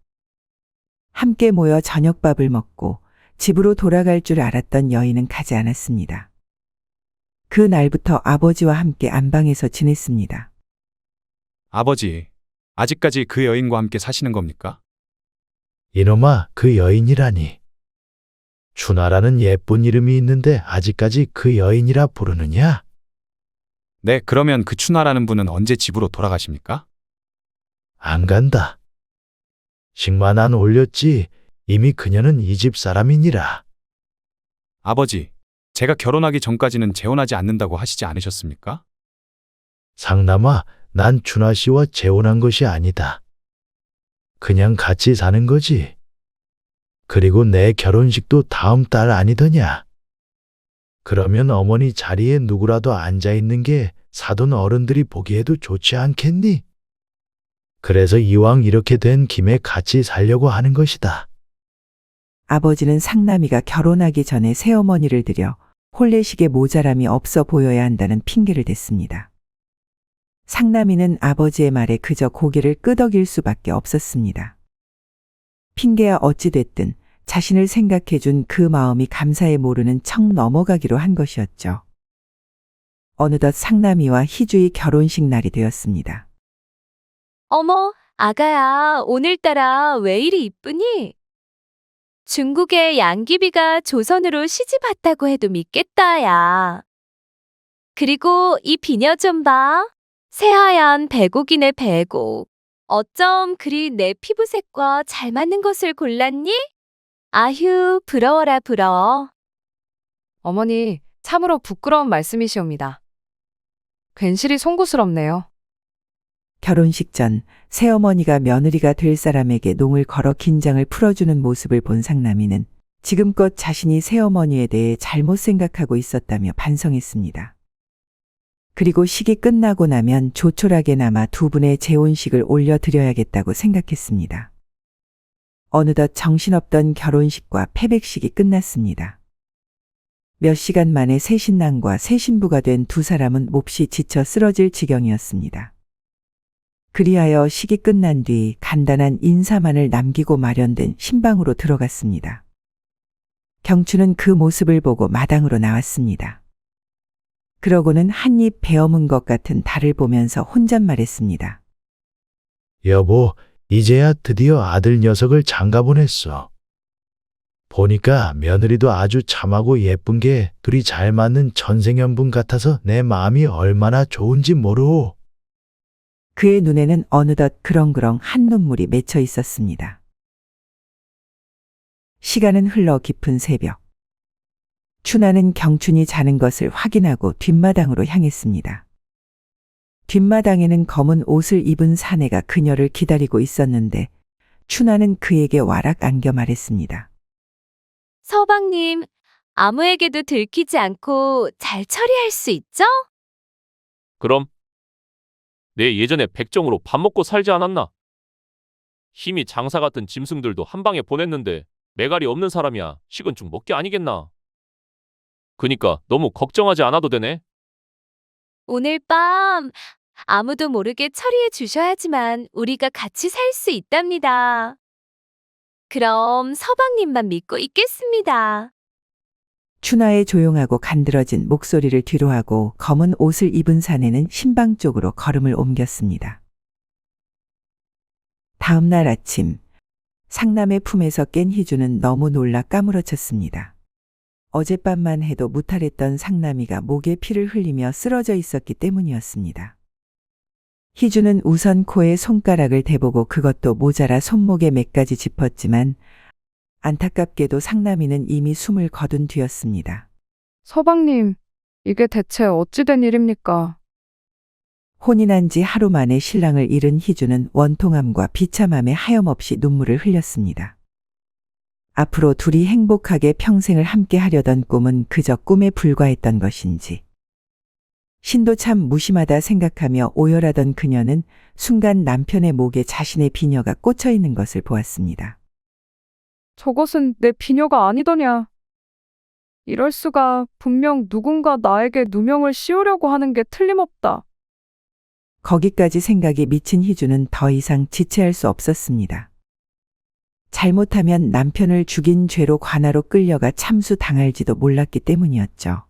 함께 모여 저녁밥을 먹고 집으로 돌아갈 줄 알았던 여인은 가지 않았습니다. 그 날부터 아버지와 함께 안방에서 지냈습니다. 아버지, 아직까지 그 여인과 함께 사시는 겁니까? 이놈아, 그 여인이라니. 춘하라는 예쁜 이름이 있는데 아직까지 그 여인이라 부르느냐? 네, 그러면 그 춘하라는 분은 언제 집으로 돌아가십니까? 안 간다. 식만 안 올렸지. 이미 그녀는 이 집 사람이니라. 아버지, 제가 결혼하기 전까지는 재혼하지 않는다고 하시지 않으셨습니까? 상남아, 난 춘하 씨와 재혼한 것이 아니다. 그냥 같이 사는 거지. 그리고 내 결혼식도 다음 달 아니더냐. 그러면 어머니 자리에 누구라도 앉아 있는 게 사돈 어른들이 보기에도 좋지 않겠니? 그래서 이왕 이렇게 된 김에 같이 살려고 하는 것이다. 아버지는 상남이가 결혼하기 전에 새어머니를 들여 혼례식에 모자람이 없어 보여야 한다는 핑계를 댔습니다. 상남이는 아버지의 말에 그저 고개를 끄덕일 수밖에 없었습니다. 핑계야 어찌됐든 자신을 생각해준 그 마음이 감사해 모르는 척 넘어가기로 한 것이었죠. 어느덧 상남이와 희주의 결혼식 날이 되었습니다. 어머, 아가야, 오늘따라 왜 이리 이쁘니? 중국의 양귀비가 조선으로 시집 왔다고 해도 믿겠다, 야. 그리고 이 비녀 좀 봐. 새하얀 배곡이네, 배곡. 어쩜 그리 내 피부색과 잘 맞는 것을 골랐니? 아휴, 부러워라, 부러워. 어머니, 참으로 부끄러운 말씀이시옵니다. 괜시리 송구스럽네요. 결혼식 전 새어머니가 며느리가 될 사람에게 농을 걸어 긴장을 풀어주는 모습을 본 상남이는 지금껏 자신이 새어머니에 대해 잘못 생각하고 있었다며 반성했습니다. 그리고 식이 끝나고 나면 조촐하게나마 두 분의 재혼식을 올려드려야겠다고 생각했습니다. 어느덧 정신없던 결혼식과 패백식이 끝났습니다. 몇 시간 만에 새 신랑과 새 신부가 된 두 사람은 몹시 지쳐 쓰러질 지경이었습니다. 그리하여 식이 끝난 뒤 간단한 인사만을 남기고 마련된 신방으로 들어갔습니다. 경추는 그 모습을 보고 마당으로 나왔습니다. 그러고는 한입 베어문 것 같은 달을 보면서 혼잣말했습니다. 여보, 이제야 드디어 아들 녀석을 장가 보냈어. 보니까 며느리도 아주 참하고 예쁜 게 둘이 잘 맞는 천생연분 같아서 내 마음이 얼마나 좋은지 모르오. 그의 눈에는 어느덧 그렁그렁 한 눈물이 맺혀 있었습니다. 시간은 흘러 깊은 새벽. 춘하는 경춘이 자는 것을 확인하고 뒷마당으로 향했습니다. 뒷마당에는 검은 옷을 입은 사내가 그녀를 기다리고 있었는데 춘하는 그에게 와락 안겨 말했습니다. 서방님, 아무에게도 들키지 않고 잘 처리할 수 있죠? 그럼 내 예전에 백정으로 밥 먹고 살지 않았나? 힘이 장사 같은 짐승들도 한 방에 보냈는데 매갈이 없는 사람이야 식은 죽 먹기 아니겠나? 그니까 너무 걱정하지 않아도 되네. 오늘 밤 아무도 모르게 처리해 주셔야지만 우리가 같이 살 수 있답니다. 그럼 서방님만 믿고 있겠습니다. 춘하의 조용하고 간드러진 목소리를 뒤로하고 검은 옷을 입은 사내는 신방 쪽으로 걸음을 옮겼습니다. 다음 날 아침, 상남의 품에서 깬 희주는 너무 놀라 까무러쳤습니다. 어젯밤만 해도 무탈했던 상남이가 목에 피를 흘리며 쓰러져 있었기 때문이었습니다. 희주는 우선 코에 손가락을 대보고 그것도 모자라 손목에 몇 가지 짚었지만 안타깝게도 상남이는 이미 숨을 거둔 뒤였습니다. 서방님, 이게 대체 어찌 된 일입니까? 혼이 난 지 하루 만에 신랑을 잃은 희주는 원통함과 비참함에 하염없이 눈물을 흘렸습니다. 앞으로 둘이 행복하게 평생을 함께 하려던 꿈은 그저 꿈에 불과했던 것인지. 신도 참 무심하다 생각하며 오열하던 그녀는 순간 남편의 목에 자신의 비녀가 꽂혀 있는 것을 보았습니다. 저것은 내 비녀가 아니더냐. 이럴 수가. 분명 누군가 나에게 누명을 씌우려고 하는 게 틀림없다. 거기까지 생각이 미친 희주는 더 이상 지체할 수 없었습니다. 잘못하면 남편을 죽인 죄로 관아로 끌려가 참수당할지도 몰랐기 때문이었죠.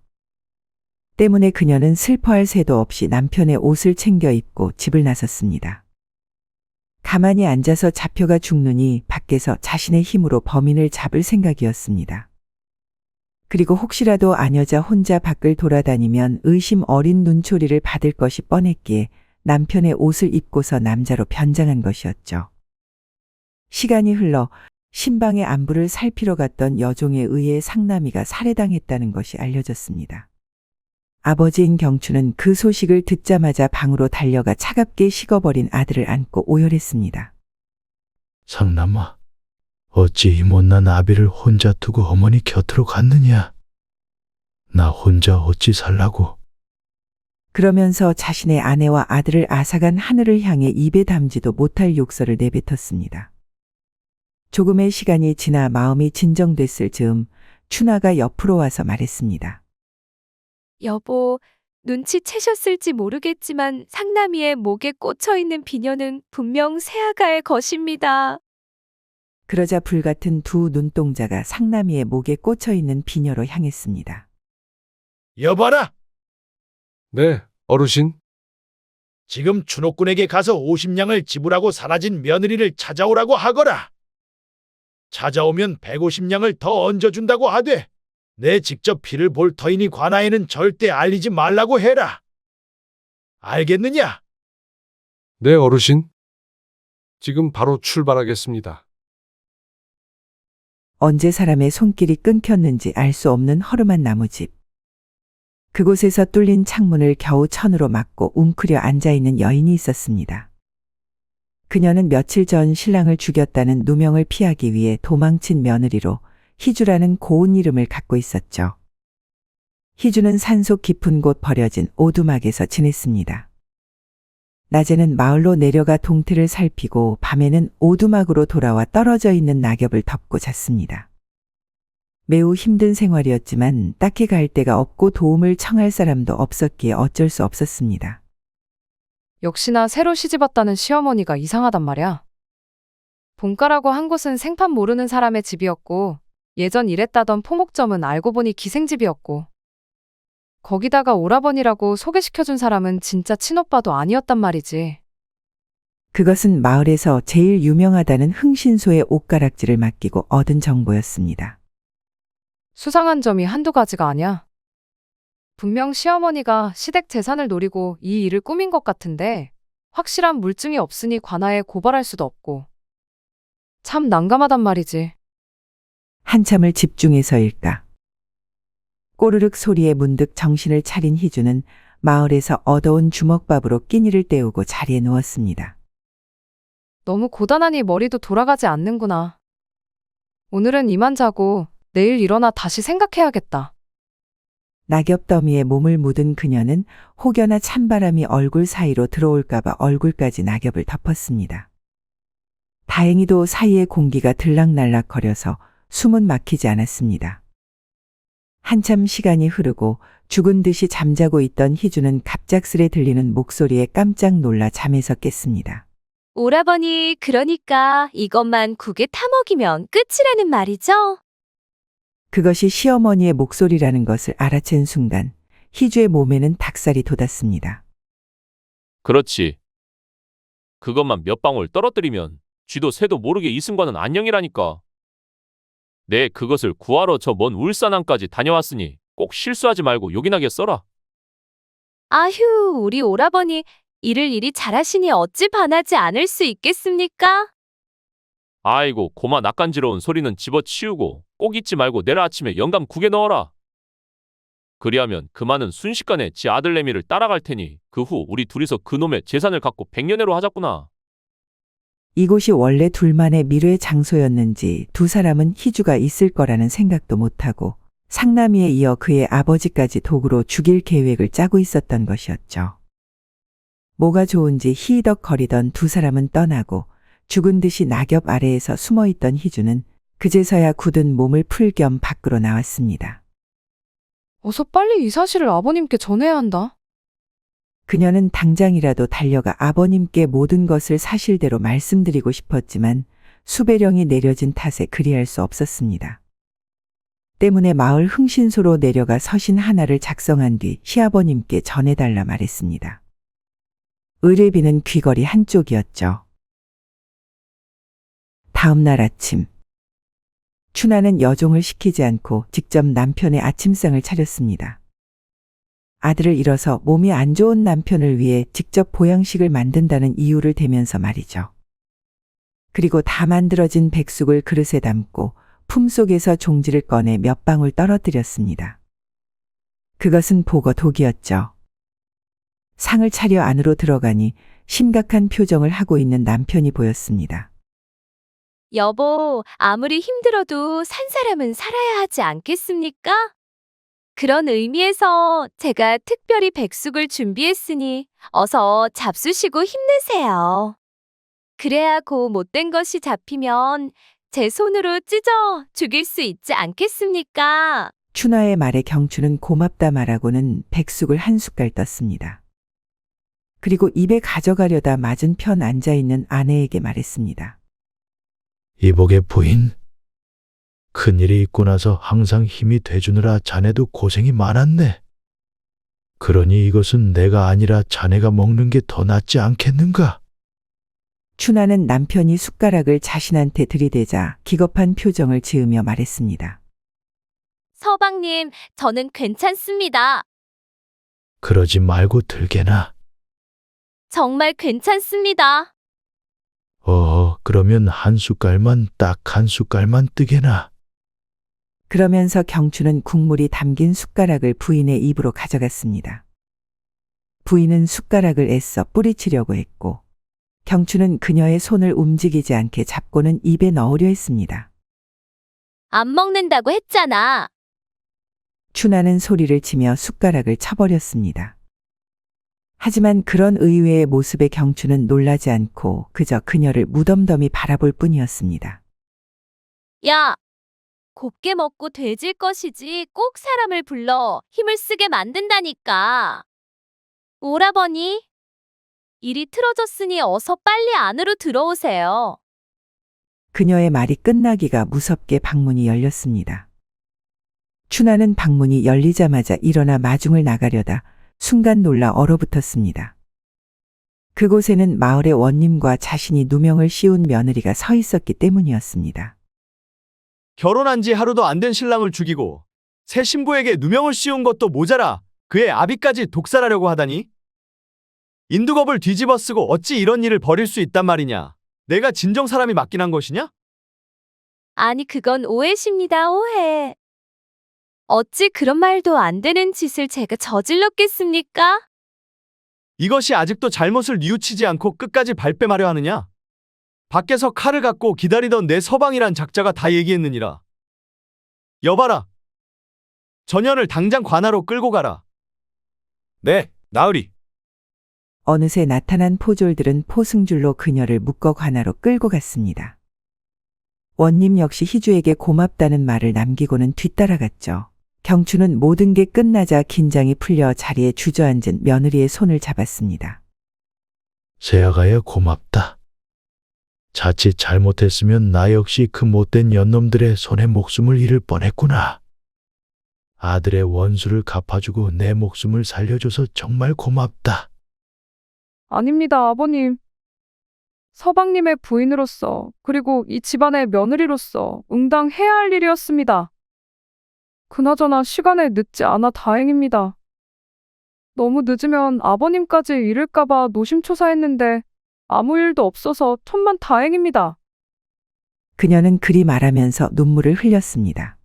때문에 그녀는 슬퍼할 새도 없이 남편의 옷을 챙겨 입고 집을 나섰습니다. 가만히 앉아서 잡혀가 죽느니 밖에서 자신의 힘으로 범인을 잡을 생각이었습니다. 그리고 혹시라도 아녀자 혼자 밖을 돌아다니면 의심 어린 눈초리를 받을 것이 뻔했기에 남편의 옷을 입고서 남자로 변장한 것이었죠. 시간이 흘러 신방의 안부를 살피러 갔던 여종에 의해 상남이가 살해당했다는 것이 알려졌습니다. 아버지인 경추는 그 소식을 듣자마자 방으로 달려가 차갑게 식어버린 아들을 안고 오열했습니다. 상남아, 어찌 이 못난 아비를 혼자 두고 어머니 곁으로 갔느냐? 나 혼자 어찌 살라고? 그러면서 자신의 아내와 아들을 앗아간 하늘을 향해 입에 담지도 못할 욕설을 내뱉었습니다. 조금의 시간이 지나 마음이 진정됐을 즈음 춘하가 옆으로 와서 말했습니다. 여보, 눈치채셨을지 모르겠지만 상남이의 목에 꽂혀 있는 비녀는 분명 새아가의 것입니다. 그러자 불같은 두 눈동자가 상남이의 목에 꽂혀 있는 비녀로 향했습니다. 여봐라! 네, 어르신. 지금 춘옥군에게 가서 50냥을 지불하고 사라진 며느리를 찾아오라고 하거라. 찾아오면 150냥을 더 얹어준다고 하되 내 직접 피를 볼 터이니 관아에는 절대 알리지 말라고 해라. 알겠느냐? 네, 어르신. 지금 바로 출발하겠습니다. 언제 사람의 손길이 끊겼는지 알 수 없는 허름한 나무집. 그곳에서 뚫린 창문을 겨우 천으로 막고 웅크려 앉아있는 여인이 있었습니다. 그녀는 며칠 전 신랑을 죽였다는 누명을 피하기 위해 도망친 며느리로 희주라는 고운 이름을 갖고 있었죠. 희주는 산속 깊은 곳 버려진 오두막에서 지냈습니다. 낮에는 마을로 내려가 동태를 살피고 밤에는 오두막으로 돌아와 떨어져 있는 낙엽을 덮고 잤습니다. 매우 힘든 생활이었지만 딱히 갈 데가 없고 도움을 청할 사람도 없었기에 어쩔 수 없었습니다. 역시나 새로 시집왔다는 시어머니가 이상하단 말이야. 본가라고 한 곳은 생판 모르는 사람의 집이었고 예전 일했다던 포목점은 알고 보니 기생집이었고 거기다가 오라버니라고 소개시켜준 사람은 진짜 친오빠도 아니었단 말이지. 그것은 마을에서 제일 유명하다는 흥신소의 옷가락질을 맡기고 얻은 정보였습니다. 수상한 점이 한두 가지가 아니야. 분명 시어머니가 시댁 재산을 노리고 이 일을 꾸민 것 같은데 확실한 물증이 없으니 관아에 고발할 수도 없고. 참 난감하단 말이지. 한참을 집중해서일까. 꼬르륵 소리에 문득 정신을 차린 희주는 마을에서 얻어온 주먹밥으로 끼니를 때우고 자리에 누웠습니다. 너무 고단하니 머리도 돌아가지 않는구나. 오늘은 이만 자고 내일 일어나 다시 생각해야겠다. 낙엽 더미에 몸을 묻은 그녀는 혹여나 찬바람이 얼굴 사이로 들어올까봐 얼굴까지 낙엽을 덮었습니다. 다행히도 사이에 공기가 들락날락거려서 숨은 막히지 않았습니다. 한참 시간이 흐르고 죽은 듯이 잠자고 있던 희주는 갑작스레 들리는 목소리에 깜짝 놀라 잠에서 깼습니다. 오라버니, 그러니까 이것만 국에 타먹이면 끝이라는 말이죠? 그것이 시어머니의 목소리라는 것을 알아챈 순간 희주의 몸에는 닭살이 돋았습니다. 그렇지. 그것만 몇 방울 떨어뜨리면 쥐도 새도 모르게 이승과는 안녕이라니까. 내 그것을 구하러 저 먼 울산항까지 다녀왔으니 꼭 실수하지 말고 요긴하게 써라. 아휴, 우리 오라버니 일을 이리 잘하시니 어찌 반하지 않을 수 있겠습니까? 아이고, 고마 낯간지러운 소리는 집어치우고 꼭 잊지 말고 내일 아침에 영감 국에 넣어라. 그리하면 그만은 순식간에 지 아들내미를 따라갈 테니 그 후 우리 둘이서 그놈의 재산을 갖고 백년해로 하자꾸나. 이곳이 원래 둘만의 미뢰 장소였는지 두 사람은 희주가 있을 거라는 생각도 못하고 상남이에 이어 그의 아버지까지 도구로 죽일 계획을 짜고 있었던 것이었죠. 뭐가 좋은지 히덕거리던 두 사람은 떠나고 죽은 듯이 낙엽 아래에서 숨어있던 희주는 그제서야 굳은 몸을 풀 겸 밖으로 나왔습니다. 어서 빨리 이 사실을 아버님께 전해야 한다. 그녀는 당장이라도 달려가 아버님께 모든 것을 사실대로 말씀드리고 싶었지만 수배령이 내려진 탓에 그리할 수 없었습니다. 때문에 마을 흥신소로 내려가 서신 하나를 작성한 뒤 시아버님께 전해달라 말했습니다. 의뢰비는 귀걸이 한쪽이었죠. 다음 날 아침, 춘하는 여종을 시키지 않고 직접 남편의 아침상을 차렸습니다. 아들을 잃어서 몸이 안 좋은 남편을 위해 직접 보양식을 만든다는 이유를 대면서 말이죠. 그리고 다 만들어진 백숙을 그릇에 담고 품속에서 종지를 꺼내 몇 방울 떨어뜨렸습니다. 그것은 보거 독이었죠. 상을 차려 안으로 들어가니 심각한 표정을 하고 있는 남편이 보였습니다. 여보, 아무리 힘들어도 산 사람은 살아야 하지 않겠습니까? 그런 의미에서 제가 특별히 백숙을 준비했으니 어서 잡수시고 힘내세요. 그래야 고 못된 것이 잡히면 제 손으로 찢어 죽일 수 있지 않겠습니까? 춘하의 말에 경추는 고맙다 말하고는 백숙을 한 숟갈 떴습니다. 그리고 입에 가져가려다 맞은편 앉아있는 아내에게 말했습니다. 이복의 부인, 큰일이 있고 나서 항상 힘이 돼주느라 자네도 고생이 많았네. 그러니 이것은 내가 아니라 자네가 먹는 게 더 낫지 않겠는가? 춘하는 남편이 숟가락을 자신한테 들이대자 기겁한 표정을 지으며 말했습니다. 서방님, 저는 괜찮습니다. 그러지 말고 들게나. 정말 괜찮습니다. 그러면 한 숟갈만, 딱 한 숟갈만 뜨게나. 그러면서 경추는 국물이 담긴 숟가락을 부인의 입으로 가져갔습니다. 부인은 숟가락을 애써 뿌리치려고 했고 경추는 그녀의 손을 움직이지 않게 잡고는 입에 넣으려 했습니다. 안 먹는다고 했잖아. 춘하는 소리를 치며 숟가락을 쳐버렸습니다. 하지만 그런 의외의 모습에 경추는 놀라지 않고 그저 그녀를 무덤덤히 바라볼 뿐이었습니다. 야! 곱게 먹고 돼질 것이지 꼭 사람을 불러 힘을 쓰게 만든다니까. 오라버니, 일이 틀어졌으니 어서 빨리 안으로 들어오세요. 그녀의 말이 끝나기가 무섭게 방문이 열렸습니다. 춘하는 방문이 열리자마자 일어나 마중을 나가려다 순간 놀라 얼어붙었습니다. 그곳에는 마을의 원님과 자신이 누명을 씌운 며느리가 서 있었기 때문이었습니다. 결혼한 지 하루도 안 된 신랑을 죽이고 새 신부에게 누명을 씌운 것도 모자라 그의 아비까지 독살하려고 하다니? 인두겁을 뒤집어 쓰고 어찌 이런 일을 벌일 수 있단 말이냐? 내가 진정 사람이 맞긴 한 것이냐? 아니, 그건 오해십니다, 오해. 어찌 그런 말도 안 되는 짓을 제가 저질렀겠습니까? 이것이 아직도 잘못을 뉘우치지 않고 끝까지 발뺌하려 하느냐? 밖에서 칼을 갖고 기다리던 내 서방이란 작자가 다 얘기했느니라. 여봐라. 전현을 당장 관하로 끌고 가라. 네, 나으리. 어느새 나타난 포졸들은 포승줄로 그녀를 묶어 관하로 끌고 갔습니다. 원님 역시 희주에게 고맙다는 말을 남기고는 뒤따라갔죠. 경추는 모든 게 끝나자 긴장이 풀려 자리에 주저앉은 며느리의 손을 잡았습니다. 새아가야 고맙다. 자칫 잘못했으면 나 역시 그 못된 연놈들의 손에 목숨을 잃을 뻔했구나. 아들의 원수를 갚아주고 내 목숨을 살려줘서 정말 고맙다. 아닙니다, 아버님. 서방님의 부인으로서 그리고 이 집안의 며느리로서 응당해야 할 일이었습니다. 그나저나 시간에 늦지 않아 다행입니다. 너무 늦으면 아버님까지 잃을까봐 노심초사했는데 아무 일도 없어서 천만 다행입니다. 그녀는 그리 말하면서 눈물을 흘렸습니다.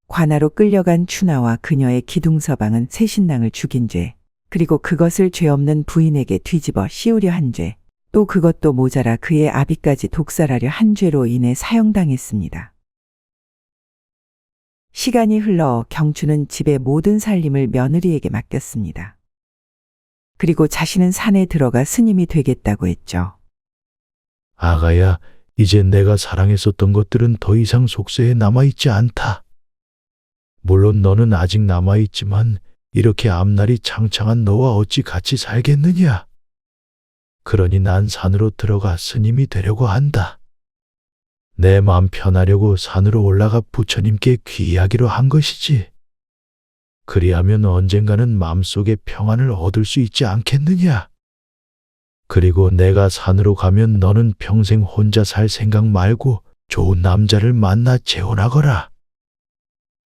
관아로 끌려간 추나와 그녀의 기둥서방은 새 신랑을 죽인 죄, 그리고 그것을 죄 없는 부인에게 뒤집어 씌우려 한 죄, 또 그것도 모자라 그의 아비까지 독살하려 한 죄로 인해 사형당했습니다. 시간이 흘러 경추는 집의 모든 살림을 며느리에게 맡겼습니다. 그리고 자신은 산에 들어가 스님이 되겠다고 했죠. 아가야, 이제 내가 사랑했었던 것들은 더 이상 속세에 남아있지 않다. 물론 너는 아직 남아있지만 이렇게 앞날이 창창한 너와 어찌 같이 살겠느냐? 그러니 난 산으로 들어가 스님이 되려고 한다. 내 마음 편하려고 산으로 올라가 부처님께 귀의하기로 한 것이지. 그리하면 언젠가는 마음속에 평안을 얻을 수 있지 않겠느냐? 그리고 내가 산으로 가면 너는 평생 혼자 살 생각 말고 좋은 남자를 만나 재혼하거라.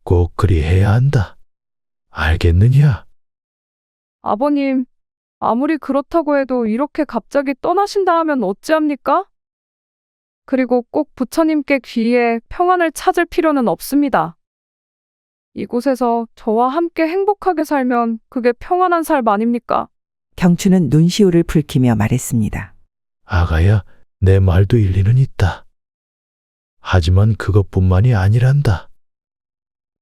꼭 그리해야 한다. 알겠느냐? 아버님, 아무리 그렇다고 해도 이렇게 갑자기 떠나신다 하면 어찌합니까? 그리고 꼭 부처님께 귀의해 평안을 찾을 필요는 없습니다. 이곳에서 저와 함께 행복하게 살면 그게 평안한 삶 아닙니까? 경추는 눈시울을 붉히며 말했습니다. 아가야, 내 말도 일리는 있다. 하지만 그것뿐만이 아니란다.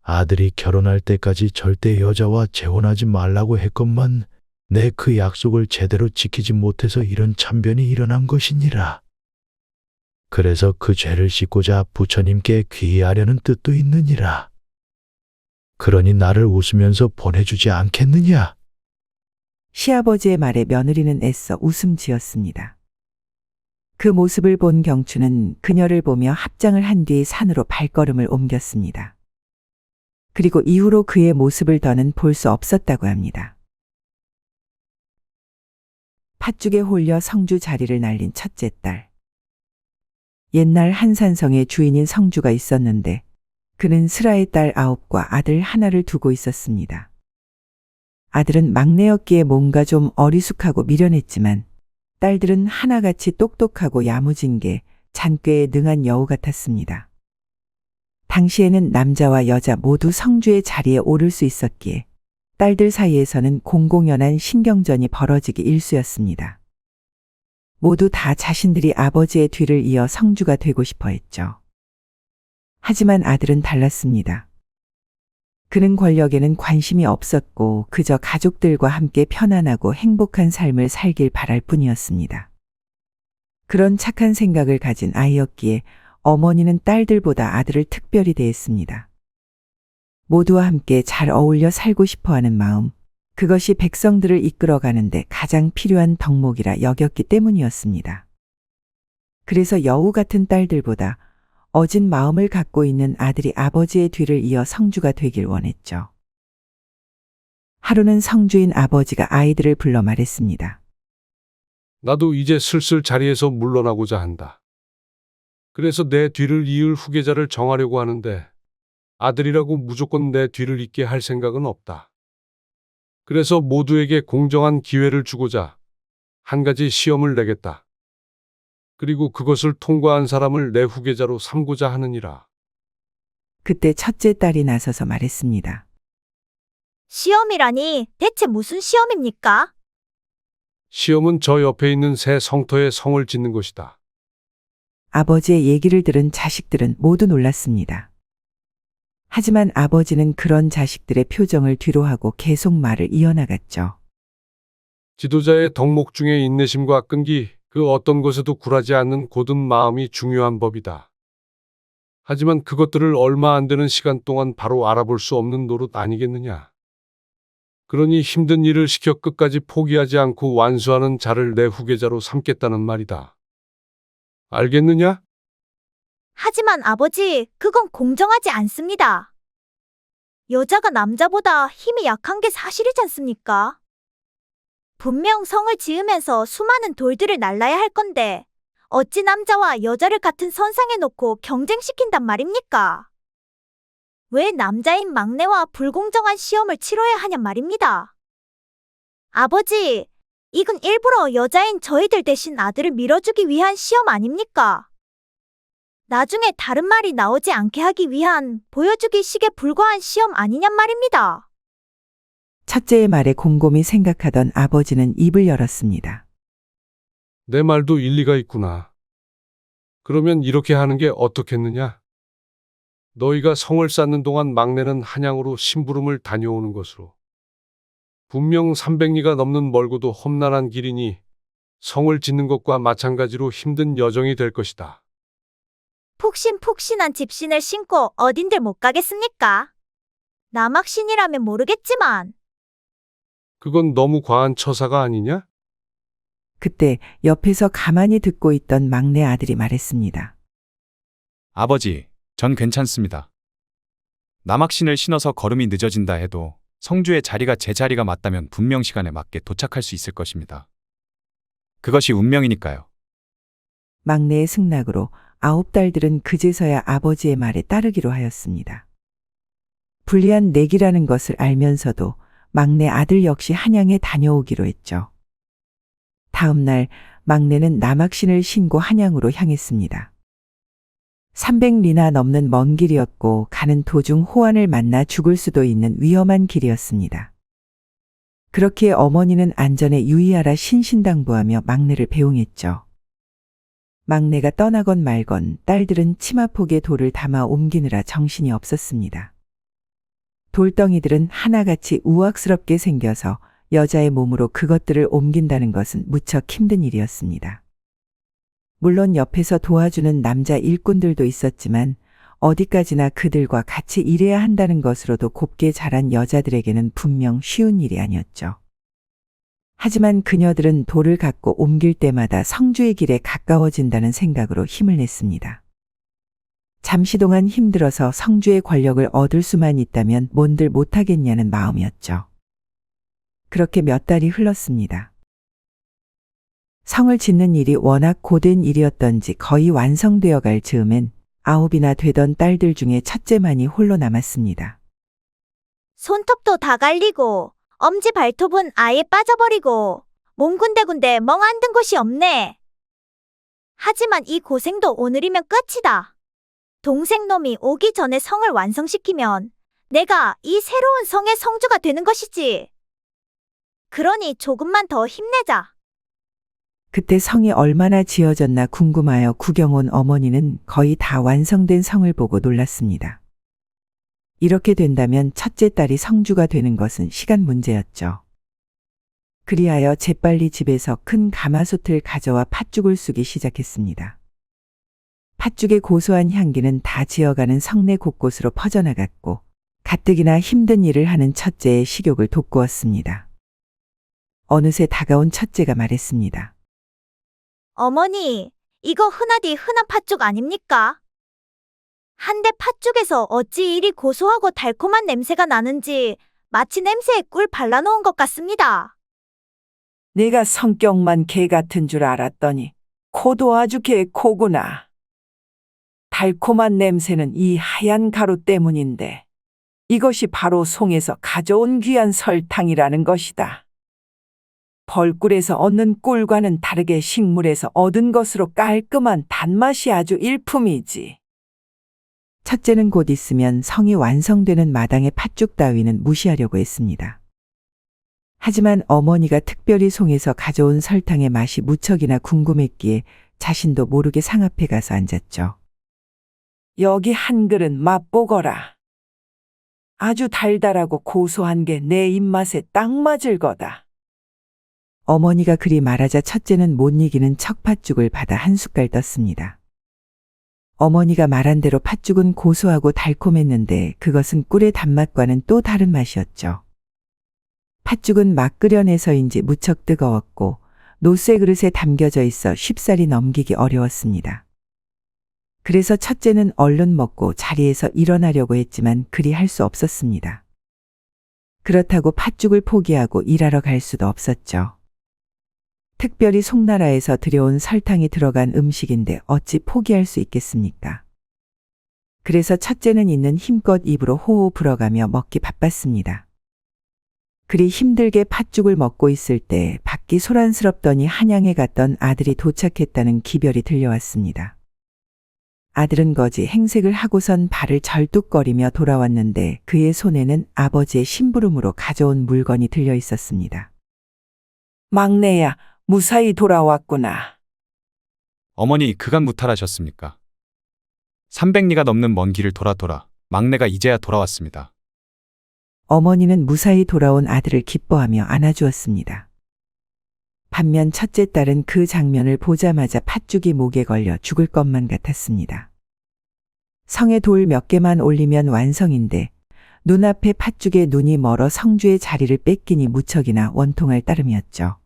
아들이 결혼할 때까지 절대 여자와 재혼하지 말라고 했건만 내 그 약속을 제대로 지키지 못해서 이런 참변이 일어난 것이니라. 그래서 그 죄를 씻고자 부처님께 귀의하려는 뜻도 있느니라. 그러니 나를 웃으면서 보내주지 않겠느냐? 시아버지의 말에 며느리는 애써 웃음 지었습니다. 그 모습을 본 경추는 그녀를 보며 합장을 한 뒤 산으로 발걸음을 옮겼습니다. 그리고 이후로 그의 모습을 더는 볼 수 없었다고 합니다. 팥죽에 홀려 성주 자리를 날린 첫째 딸. 옛날 한산성에 주인인 성주가 있었는데 그는 슬아의 딸 9과 아들 하나를 두고 있었습니다. 아들은 막내였기에 뭔가 좀 어리숙하고 미련했지만 딸들은 하나같이 똑똑하고 야무진 게 잔꾀에 능한 여우 같았습니다. 당시에는 남자와 여자 모두 성주의 자리에 오를 수 있었기에 딸들 사이에서는 공공연한 신경전이 벌어지기 일쑤였습니다. 모두 다 자신들이 아버지의 뒤를 이어 성주가 되고 싶어 했죠. 하지만 아들은 달랐습니다. 그는 권력에는 관심이 없었고 그저 가족들과 함께 편안하고 행복한 삶을 살길 바랄 뿐이었습니다. 그런 착한 생각을 가진 아이였기에 어머니는 딸들보다 아들을 특별히 대했습니다. 모두와 함께 잘 어울려 살고 싶어하는 마음, 그것이 백성들을 이끌어가는데 가장 필요한 덕목이라 여겼기 때문이었습니다. 그래서 여우 같은 딸들보다 어진 마음을 갖고 있는 아들이 아버지의 뒤를 이어 성주가 되길 원했죠. 하루는 성주인 아버지가 아이들을 불러 말했습니다. 나도 이제 슬슬 자리에서 물러나고자 한다. 그래서 내 뒤를 이을 후계자를 정하려고 하는데 아들이라고 무조건 내 뒤를 잇게 할 생각은 없다. 그래서 모두에게 공정한 기회를 주고자 한 가지 시험을 내겠다. 그리고 그것을 통과한 사람을 내 후계자로 삼고자 하느니라. 그때 첫째 딸이 나서서 말했습니다. 시험이라니 대체 무슨 시험입니까? 시험은 저 옆에 있는 새 성터에 성을 짓는 것이다. 아버지의 얘기를 들은 자식들은 모두 놀랐습니다. 하지만 아버지는 그런 자식들의 표정을 뒤로하고 계속 말을 이어나갔죠. 지도자의 덕목 중에 인내심과 끈기, 그 어떤 것에도 굴하지 않는 곧은 마음이 중요한 법이다. 하지만 그것들을 얼마 안 되는 시간 동안 바로 알아볼 수 없는 노릇 아니겠느냐. 그러니 힘든 일을 시켜 끝까지 포기하지 않고 완수하는 자를 내 후계자로 삼겠다는 말이다. 알겠느냐? 하지만 아버지, 그건 공정하지 않습니다. 여자가 남자보다 힘이 약한 게 사실이지 않습니까? 분명 성을 지으면서 수많은 돌들을 날라야 할 건데 어찌 남자와 여자를 같은 선상에 놓고 경쟁시킨단 말입니까? 왜 남자인 막내와 불공정한 시험을 치러야 하냔 말입니다. 아버지, 이건 일부러 여자인 저희들 대신 아들을 밀어주기 위한 시험 아닙니까? 나중에 다른 말이 나오지 않게 하기 위한 보여주기식에 불과한 시험 아니냔 말입니다. 첫째의 말에 곰곰이 생각하던 아버지는 입을 열었습니다. 내 말도 일리가 있구나. 그러면 이렇게 하는 게 어떻겠느냐? 너희가 성을 쌓는 동안 막내는 한양으로 심부름을 다녀오는 것으로. 분명 300리가 넘는 멀고도 험난한 길이니 성을 짓는 것과 마찬가지로 힘든 여정이 될 것이다. 푹신푹신한 집신을 신고 어딘들 못 가겠습니까? 남학신이라면 모르겠지만. 그건 너무 과한 처사가 아니냐? 그때 옆에서 가만히 듣고 있던 막내 아들이 말했습니다. 아버지, 전 괜찮습니다. 남학신을 신어서 걸음이 늦어진다 해도 성주의 자리가 제 자리가 맞다면 분명 시간에 맞게 도착할 수 있을 것입니다. 그것이 운명이니까요. 막내의 승낙으로 9딸들은 그제서야 아버지의 말에 따르기로 하였습니다. 불리한 내기라는 것을 알면서도 막내 아들 역시 한양에 다녀오기로 했죠. 다음 날 막내는 남학신을 신고 한양으로 향했습니다. 300리나 넘는 먼 길이었고 가는 도중 호환을 만나 죽을 수도 있는 위험한 길이었습니다. 그렇기에 어머니는 안전에 유의하라 신신당부하며 막내를 배웅했죠. 막내가 떠나건 말건 딸들은 치마폭에 돌을 담아 옮기느라 정신이 없었습니다. 돌덩이들은 하나같이 우악스럽게 생겨서 여자의 몸으로 그것들을 옮긴다는 것은 무척 힘든 일이었습니다. 물론 옆에서 도와주는 남자 일꾼들도 있었지만 어디까지나 그들과 같이 일해야 한다는 것으로도 곱게 자란 여자들에게는 분명 쉬운 일이 아니었죠. 하지만 그녀들은 돌을 갖고 옮길 때마다 성주의 길에 가까워진다는 생각으로 힘을 냈습니다. 잠시 동안 힘들어서 성주의 권력을 얻을 수만 있다면 뭔들 못하겠냐는 마음이었죠. 그렇게 몇 달이 흘렀습니다. 성을 짓는 일이 워낙 고된 일이었던지 거의 완성되어 갈 즈음엔 9이나 되던 딸들 중에 첫째만이 홀로 남았습니다. 손톱도 다 갈리고 엄지 발톱은 아예 빠져버리고 몸 군데군데 멍 안 든 곳이 없네. 하지만 이 고생도 오늘이면 끝이다. 동생 놈이 오기 전에 성을 완성시키면 내가 이 새로운 성의 성주가 되는 것이지. 그러니 조금만 더 힘내자. 그때 성이 얼마나 지어졌나 궁금하여 구경 온 어머니는 거의 다 완성된 성을 보고 놀랐습니다. 이렇게 된다면 첫째 딸이 성주가 되는 것은 시간 문제였죠. 그리하여 재빨리 집에서 큰 가마솥을 가져와 팥죽을 쑤기 시작했습니다. 팥죽의 고소한 향기는 다 지어가는 성내 곳곳으로 퍼져나갔고 가뜩이나 힘든 일을 하는 첫째의 식욕을 돋구었습니다. 어느새 다가온 첫째가 말했습니다. 어머니, 이거 흔하디 흔한 팥죽 아닙니까? 한데 팥죽에서 어찌 이리 고소하고 달콤한 냄새가 나는지 마치 냄새에 꿀 발라놓은 것 같습니다. 내가 성격만 개 같은 줄 알았더니 코도 아주 개 코구나. 달콤한 냄새는 이 하얀 가루 때문인데 이것이 바로 송에서 가져온 귀한 설탕이라는 것이다. 벌꿀에서 얻는 꿀과는 다르게 식물에서 얻은 것으로 깔끔한 단맛이 아주 일품이지. 첫째는 곧 있으면 성이 완성되는 마당의 팥죽 따위는 무시하려고 했습니다. 하지만 어머니가 특별히 송에서 가져온 설탕의 맛이 무척이나 궁금했기에 자신도 모르게 상 앞에 가서 앉았죠. 여기 한 그릇 맛보거라. 아주 달달하고 고소한 게 내 입맛에 딱 맞을 거다. 어머니가 그리 말하자 첫째는 못 이기는 척 팥죽을 받아 한 숟갈 떴습니다. 어머니가 말한 대로 팥죽은 고소하고 달콤했는데 그것은 꿀의 단맛과는 또 다른 맛이었죠. 팥죽은 막 끓여내서인지 무척 뜨거웠고 노쇠 그릇에 담겨져 있어 쉽사리 넘기기 어려웠습니다. 그래서 첫째는 얼른 먹고 자리에서 일어나려고 했지만 그리 할 수 없었습니다. 그렇다고 팥죽을 포기하고 일하러 갈 수도 없었죠. 특별히 송나라에서 들여온 설탕이 들어간 음식인데 어찌 포기할 수 있겠습니까? 그래서 첫째는 있는 힘껏 입으로 호호 불어가며 먹기 바빴습니다. 그리 힘들게 팥죽을 먹고 있을 때 밖이 소란스럽더니 한양에 갔던 아들이 도착했다는 기별이 들려왔습니다. 아들은 거지 행색을 하고선 발을 절뚝거리며 돌아왔는데 그의 손에는 아버지의 심부름으로 가져온 물건이 들려 있었습니다. 막내야, 무사히 돌아왔구나. 어머니 그간 무탈하셨습니까? 300리가 넘는 먼 길을 돌아 막내가 이제야 돌아왔습니다. 어머니는 무사히 돌아온 아들을 기뻐하며 안아주었습니다. 반면 첫째 딸은 그 장면을 보자마자 팥죽이 목에 걸려 죽을 것만 같았습니다. 성에 돌 몇 개만 올리면 완성인데 눈앞에 팥죽에 눈이 멀어 성주의 자리를 뺏기니 무척이나 원통할 따름이었죠.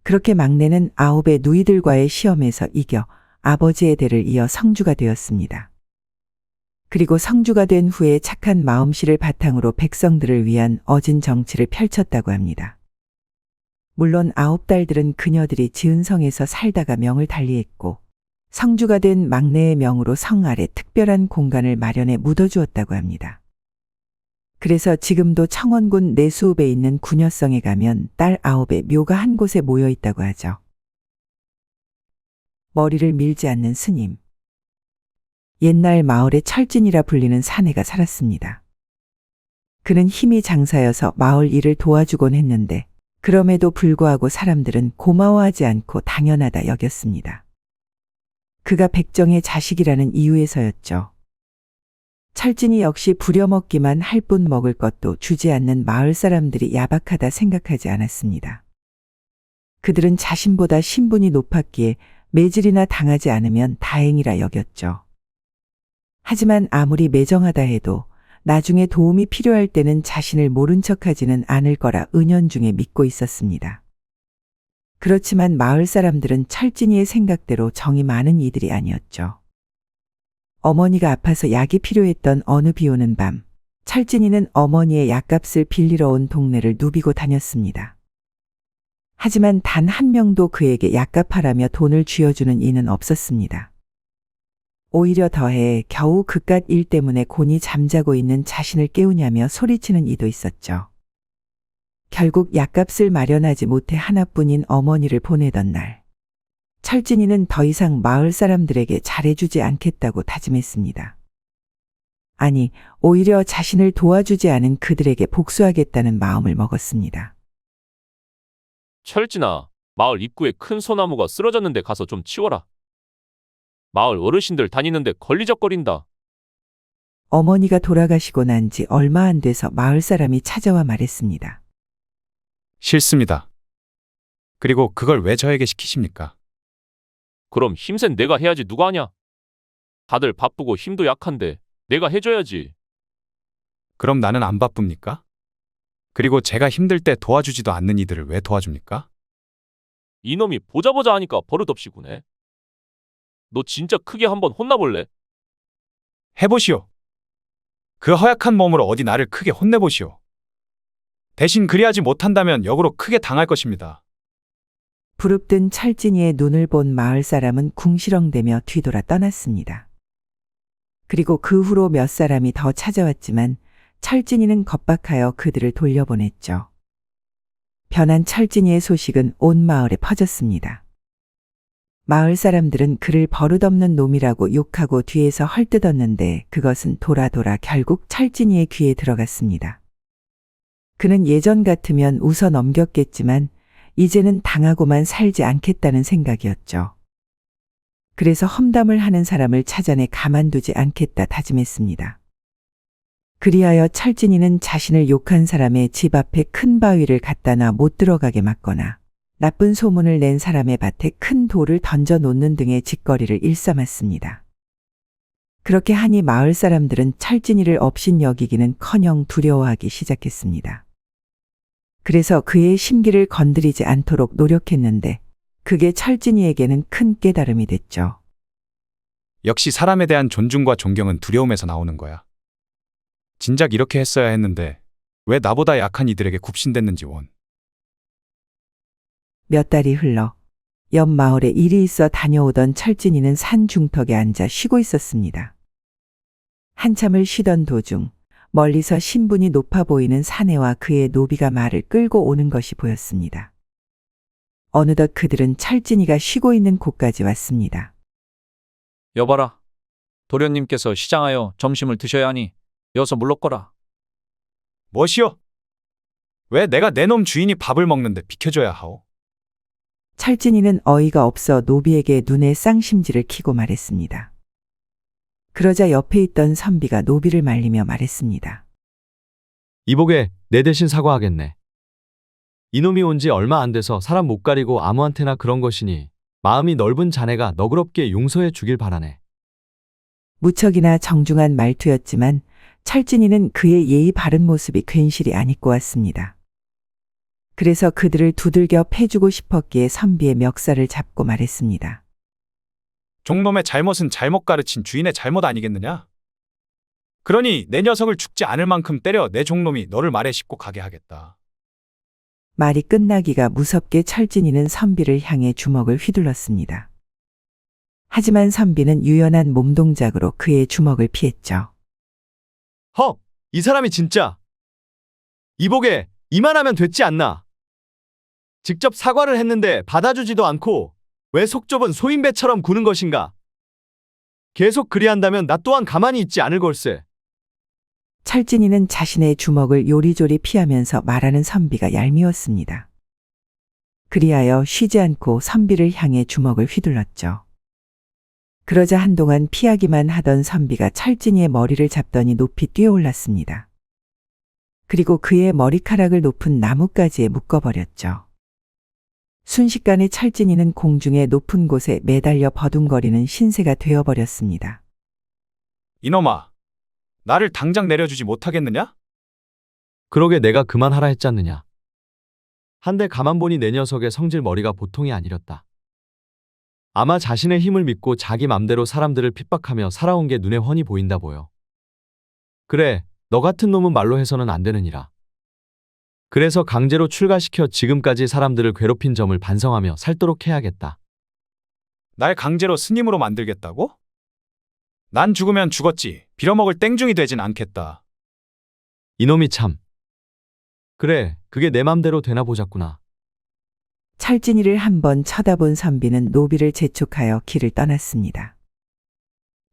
그렇게 막내는 9의 누이들과의 시험에서 이겨 아버지의 대를 이어 성주가 되었습니다. 그리고 성주가 된 후에 착한 마음씨를 바탕으로 백성들을 위한 어진 정치를 펼쳤다고 합니다. 물론 9딸들은 그녀들이 지은 성에서 살다가 명을 달리했고 성주가 된 막내의 명으로 성 아래 특별한 공간을 마련해 묻어주었다고 합니다. 그래서 지금도 청원군 내수읍에 있는 구녀성에 가면 딸 9의 묘가 한 곳에 모여 있다고 하죠. 머리를 밀지 않는 스님. 옛날 마을에 철진이라 불리는 사내가 살았습니다. 그는 힘이 장사여서 마을 일을 도와주곤 했는데 그럼에도 불구하고 사람들은 고마워하지 않고 당연하다 여겼습니다. 그가 백정의 자식이라는 이유에서였죠. 철진이 역시 부려먹기만 할 뿐 먹을 것도 주지 않는 마을 사람들이 야박하다 생각하지 않았습니다. 그들은 자신보다 신분이 높았기에 매질이나 당하지 않으면 다행이라 여겼죠. 하지만 아무리 매정하다 해도 나중에 도움이 필요할 때는 자신을 모른 척하지는 않을 거라 은연중에 믿고 있었습니다. 그렇지만 마을 사람들은 철진이의 생각대로 정이 많은 이들이 아니었죠. 어머니가 아파서 약이 필요했던 어느 비 오는 밤, 철진이는 어머니의 약값을 빌리러 온 동네를 누비고 다녔습니다. 하지만 단 한 명도 그에게 약값하라며 돈을 쥐어주는 이는 없었습니다. 오히려 더해 겨우 그깟 일 때문에 곤히 잠자고 있는 자신을 깨우냐며 소리치는 이도 있었죠. 결국 약값을 마련하지 못해 하나뿐인 어머니를 보내던 날, 철진이는 더 이상 마을 사람들에게 잘해주지 않겠다고 다짐했습니다. 아니, 오히려 자신을 도와주지 않은 그들에게 복수하겠다는 마음을 먹었습니다. 철진아, 마을 입구에 큰 소나무가 쓰러졌는데 가서 좀 치워라. 마을 어르신들 다니는데 걸리적거린다. 어머니가 돌아가시고 난 지 얼마 안 돼서 마을 사람이 찾아와 말했습니다. 싫습니다. 그리고 그걸 왜 저에게 시키십니까? 그럼 힘센 내가 해야지 누가 하냐? 다들 바쁘고 힘도 약한데 내가 해줘야지. 그럼 나는 안 바쁩니까? 그리고 제가 힘들 때 도와주지도 않는 이들을 왜 도와줍니까? 이놈이 보자 하니까 버릇없이 구네. 너 진짜 크게 한번 혼나볼래? 해보시오. 그 허약한 몸으로 어디 나를 크게 혼내보시오. 대신 그리하지 못한다면 역으로 크게 당할 것입니다. 부릅뜬 철진이의 눈을 본 마을 사람은 궁시렁대며 뒤돌아 떠났습니다. 그리고 그 후로 몇 사람이 더 찾아왔지만 철진이는 겁박하여 그들을 돌려보냈죠. 변한 철진이의 소식은 온 마을에 퍼졌습니다. 마을 사람들은 그를 버릇없는 놈이라고 욕하고 뒤에서 헐뜯었는데 그것은 돌아 결국 철진이의 귀에 들어갔습니다. 그는 예전 같으면 웃어 넘겼겠지만 이제는 당하고만 살지 않겠다는 생각이었죠. 그래서 험담을 하는 사람을 찾아내 가만두지 않겠다 다짐했습니다. 그리하여 철진이는 자신을 욕한 사람의 집 앞에 큰 바위를 갖다 놔 못 들어가게 막거나 나쁜 소문을 낸 사람의 밭에 큰 돌을 던져 놓는 등의 짓거리를 일삼았습니다. 그렇게 하니 마을 사람들은 철진이를 업신여기기는커녕 두려워하기 시작했습니다. 그래서 그의 심기를 건드리지 않도록 노력했는데 그게 철진이에게는 큰 깨달음이 됐죠. 역시 사람에 대한 존중과 존경은 두려움에서 나오는 거야. 진작 이렇게 했어야 했는데 왜 나보다 약한 이들에게 굽신댔는지 원. 몇 달이 흘러 옆 마을에 일이 있어 다녀오던 철진이는 산 중턱에 앉아 쉬고 있었습니다. 한참을 쉬던 도중 멀리서 신분이 높아 보이는 사내와 그의 노비가 말을 끌고 오는 것이 보였습니다. 어느덧 그들은 철진이가 쉬고 있는 곳까지 왔습니다. 여봐라. 도련님께서 시장하여 점심을 드셔야 하니 여서 물러거라. 뭐시오? 왜 내가 내 놈 주인이 밥을 먹는데 비켜줘야 하오? 철진이는 어이가 없어 노비에게 눈에 쌍심지를 키고 말했습니다. 그러자 옆에 있던 선비가 노비를 말리며 말했습니다. 이복에 내 대신 사과하겠네. 이놈이 온 지 얼마 안 돼서 사람 못 가리고 아무한테나 그런 것이니 마음이 넓은 자네가 너그럽게 용서해 주길 바라네. 무척이나 정중한 말투였지만 철진이는 그의 예의 바른 모습이 괜시리 안 입고 왔습니다. 그래서 그들을 두들겨 패주고 싶었기에 선비의 멱살을 잡고 말했습니다. 종놈의 잘못은 잘못 가르친 주인의 잘못 아니겠느냐? 그러니 내 녀석을 죽지 않을 만큼 때려 내 종놈이 너를 말에 싣고 가게 하겠다. 말이 끝나기가 무섭게 철진이는 선비를 향해 주먹을 휘둘렀습니다. 하지만 선비는 유연한 몸동작으로 그의 주먹을 피했죠. 헉! 이 사람이 진짜! 이복에 이만하면 됐지 않나? 직접 사과를 했는데 받아주지도 않고 왜 속 좁은 소인배처럼 구는 것인가? 계속 그리한다면 나 또한 가만히 있지 않을 걸세. 철진이는 자신의 주먹을 요리조리 피하면서 말하는 선비가 얄미웠습니다. 그리하여 쉬지 않고 선비를 향해 주먹을 휘둘렀죠. 그러자 한동안 피하기만 하던 선비가 철진이의 머리를 잡더니 높이 뛰어올랐습니다. 그리고 그의 머리카락을 높은 나뭇가지에 묶어버렸죠. 순식간에 철진이는 공중의 높은 곳에 매달려 버둥거리는 신세가 되어버렸습니다. 이놈아, 나를 당장 내려주지 못하겠느냐? 그러게 내가 그만하라 했잖느냐. 한데 가만 보니 내 녀석의 성질 머리가 보통이 아니렸다. 아마 자신의 힘을 믿고 자기 맘대로 사람들을 핍박하며 살아온 게 눈에 훤히 보인다 보여. 그래, 너 같은 놈은 말로 해서는 안 되느니라. 그래서 강제로 출가시켜 지금까지 사람들을 괴롭힌 점을 반성하며 살도록 해야겠다. 날 강제로 스님으로 만들겠다고? 난 죽으면 죽었지 빌어먹을 땡중이 되진 않겠다. 이놈이 참. 그래, 그게 내 맘대로 되나 보자꾸나. 철진이를 한번 쳐다본 선비는 노비를 재촉하여 길을 떠났습니다.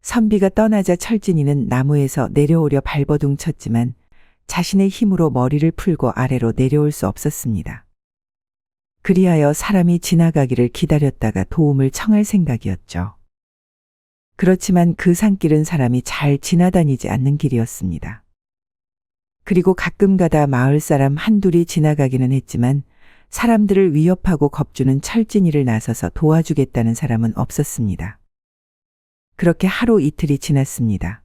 선비가 떠나자 철진이는 나무에서 내려오려 발버둥 쳤지만 자신의 힘으로 머리를 풀고 아래로 내려올 수 없었습니다. 그리하여 사람이 지나가기를 기다렸다가 도움을 청할 생각이었죠. 그렇지만 그 산길은 사람이 잘 지나다니지 않는 길이었습니다. 그리고 가끔가다 마을 사람 한둘이 지나가기는 했지만 사람들을 위협하고 겁주는 철진이를 나서서 도와주겠다는 사람은 없었습니다. 그렇게 하루 이틀이 지났습니다.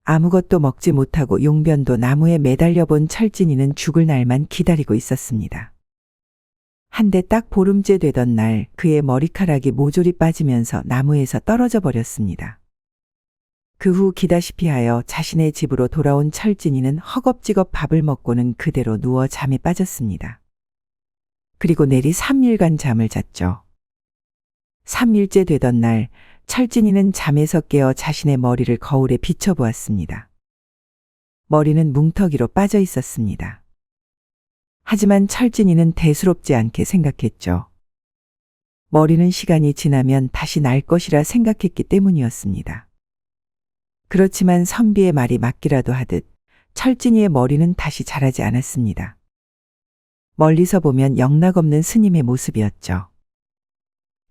아무것도 먹지 못하고 용변도 나무에 매달려 본 철진이는 죽을 날만 기다리고 있었습니다. 한데 딱 보름째 되던 날 그의 머리카락이 모조리 빠지면서 나무에서 떨어져 버렸습니다. 그 후 기다시피 하여 자신의 집으로 돌아온 철진이는 허겁지겁 밥을 먹고는 그대로 누워 잠에 빠졌습니다. 그리고 내리 3일간 잠을 잤죠. 3일째 되던 날 철진이는 잠에서 깨어 자신의 머리를 거울에 비춰보았습니다. 머리는 뭉텅이로 빠져 있었습니다. 하지만 철진이는 대수롭지 않게 생각했죠. 머리는 시간이 지나면 다시 날 것이라 생각했기 때문이었습니다. 그렇지만 선비의 말이 맞기라도 하듯 철진이의 머리는 다시 자라지 않았습니다. 멀리서 보면 영락없는 스님의 모습이었죠.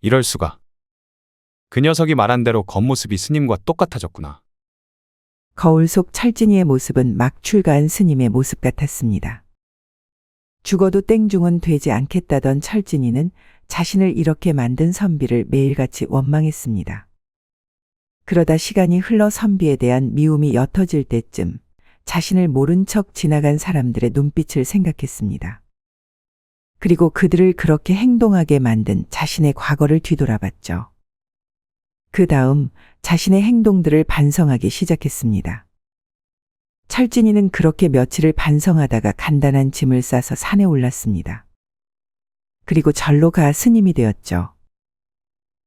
이럴 수가. 그 녀석이 말한 대로 겉모습이 스님과 똑같아졌구나. 거울 속 철진이의 모습은 막 출가한 스님의 모습 같았습니다. 죽어도 땡중은 되지 않겠다던 철진이는 자신을 이렇게 만든 선비를 매일같이 원망했습니다. 그러다 시간이 흘러 선비에 대한 미움이 옅어질 때쯤 자신을 모른 척 지나간 사람들의 눈빛을 생각했습니다. 그리고 그들을 그렇게 행동하게 만든 자신의 과거를 뒤돌아봤죠. 그 다음 자신의 행동들을 반성하기 시작했습니다. 철진이는 그렇게 며칠을 반성하다가 간단한 짐을 싸서 산에 올랐습니다. 그리고 절로 가 스님이 되었죠.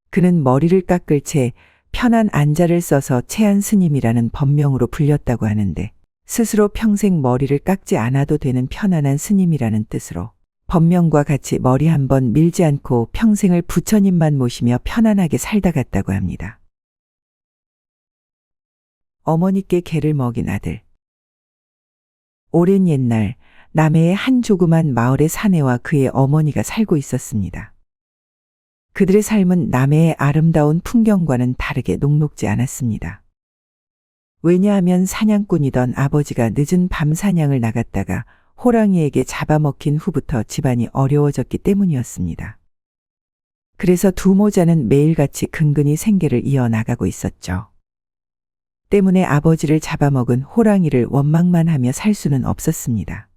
그는 머리를 깎을 채 편한 안자를 써서 채안 스님이라는 법명으로 불렸다고 하는데 스스로 평생 머리를 깎지 않아도 되는 편안한 스님이라는 뜻으로 법명과 같이 머리 한 번 밀지 않고 평생을 부처님만 모시며 편안하게 살다 갔다고 합니다. 어머니께 개를 먹인 아들. 오랜 옛날 남해의 한 조그만 마을의 사내와 그의 어머니가 살고 있었습니다. 그들의 삶은 남해의 아름다운 풍경과는 다르게 녹록지 않았습니다. 왜냐하면 사냥꾼이던 아버지가 늦은 밤 사냥을 나갔다가 호랑이에게 잡아먹힌 후부터 집안이 어려워졌기 때문이었습니다. 그래서 두 모자는 매일같이 근근히 생계를 이어나가고 있었죠. 때문에 아버지를 잡아먹은 호랑이를 원망만 하며 살 수는 없었습니다.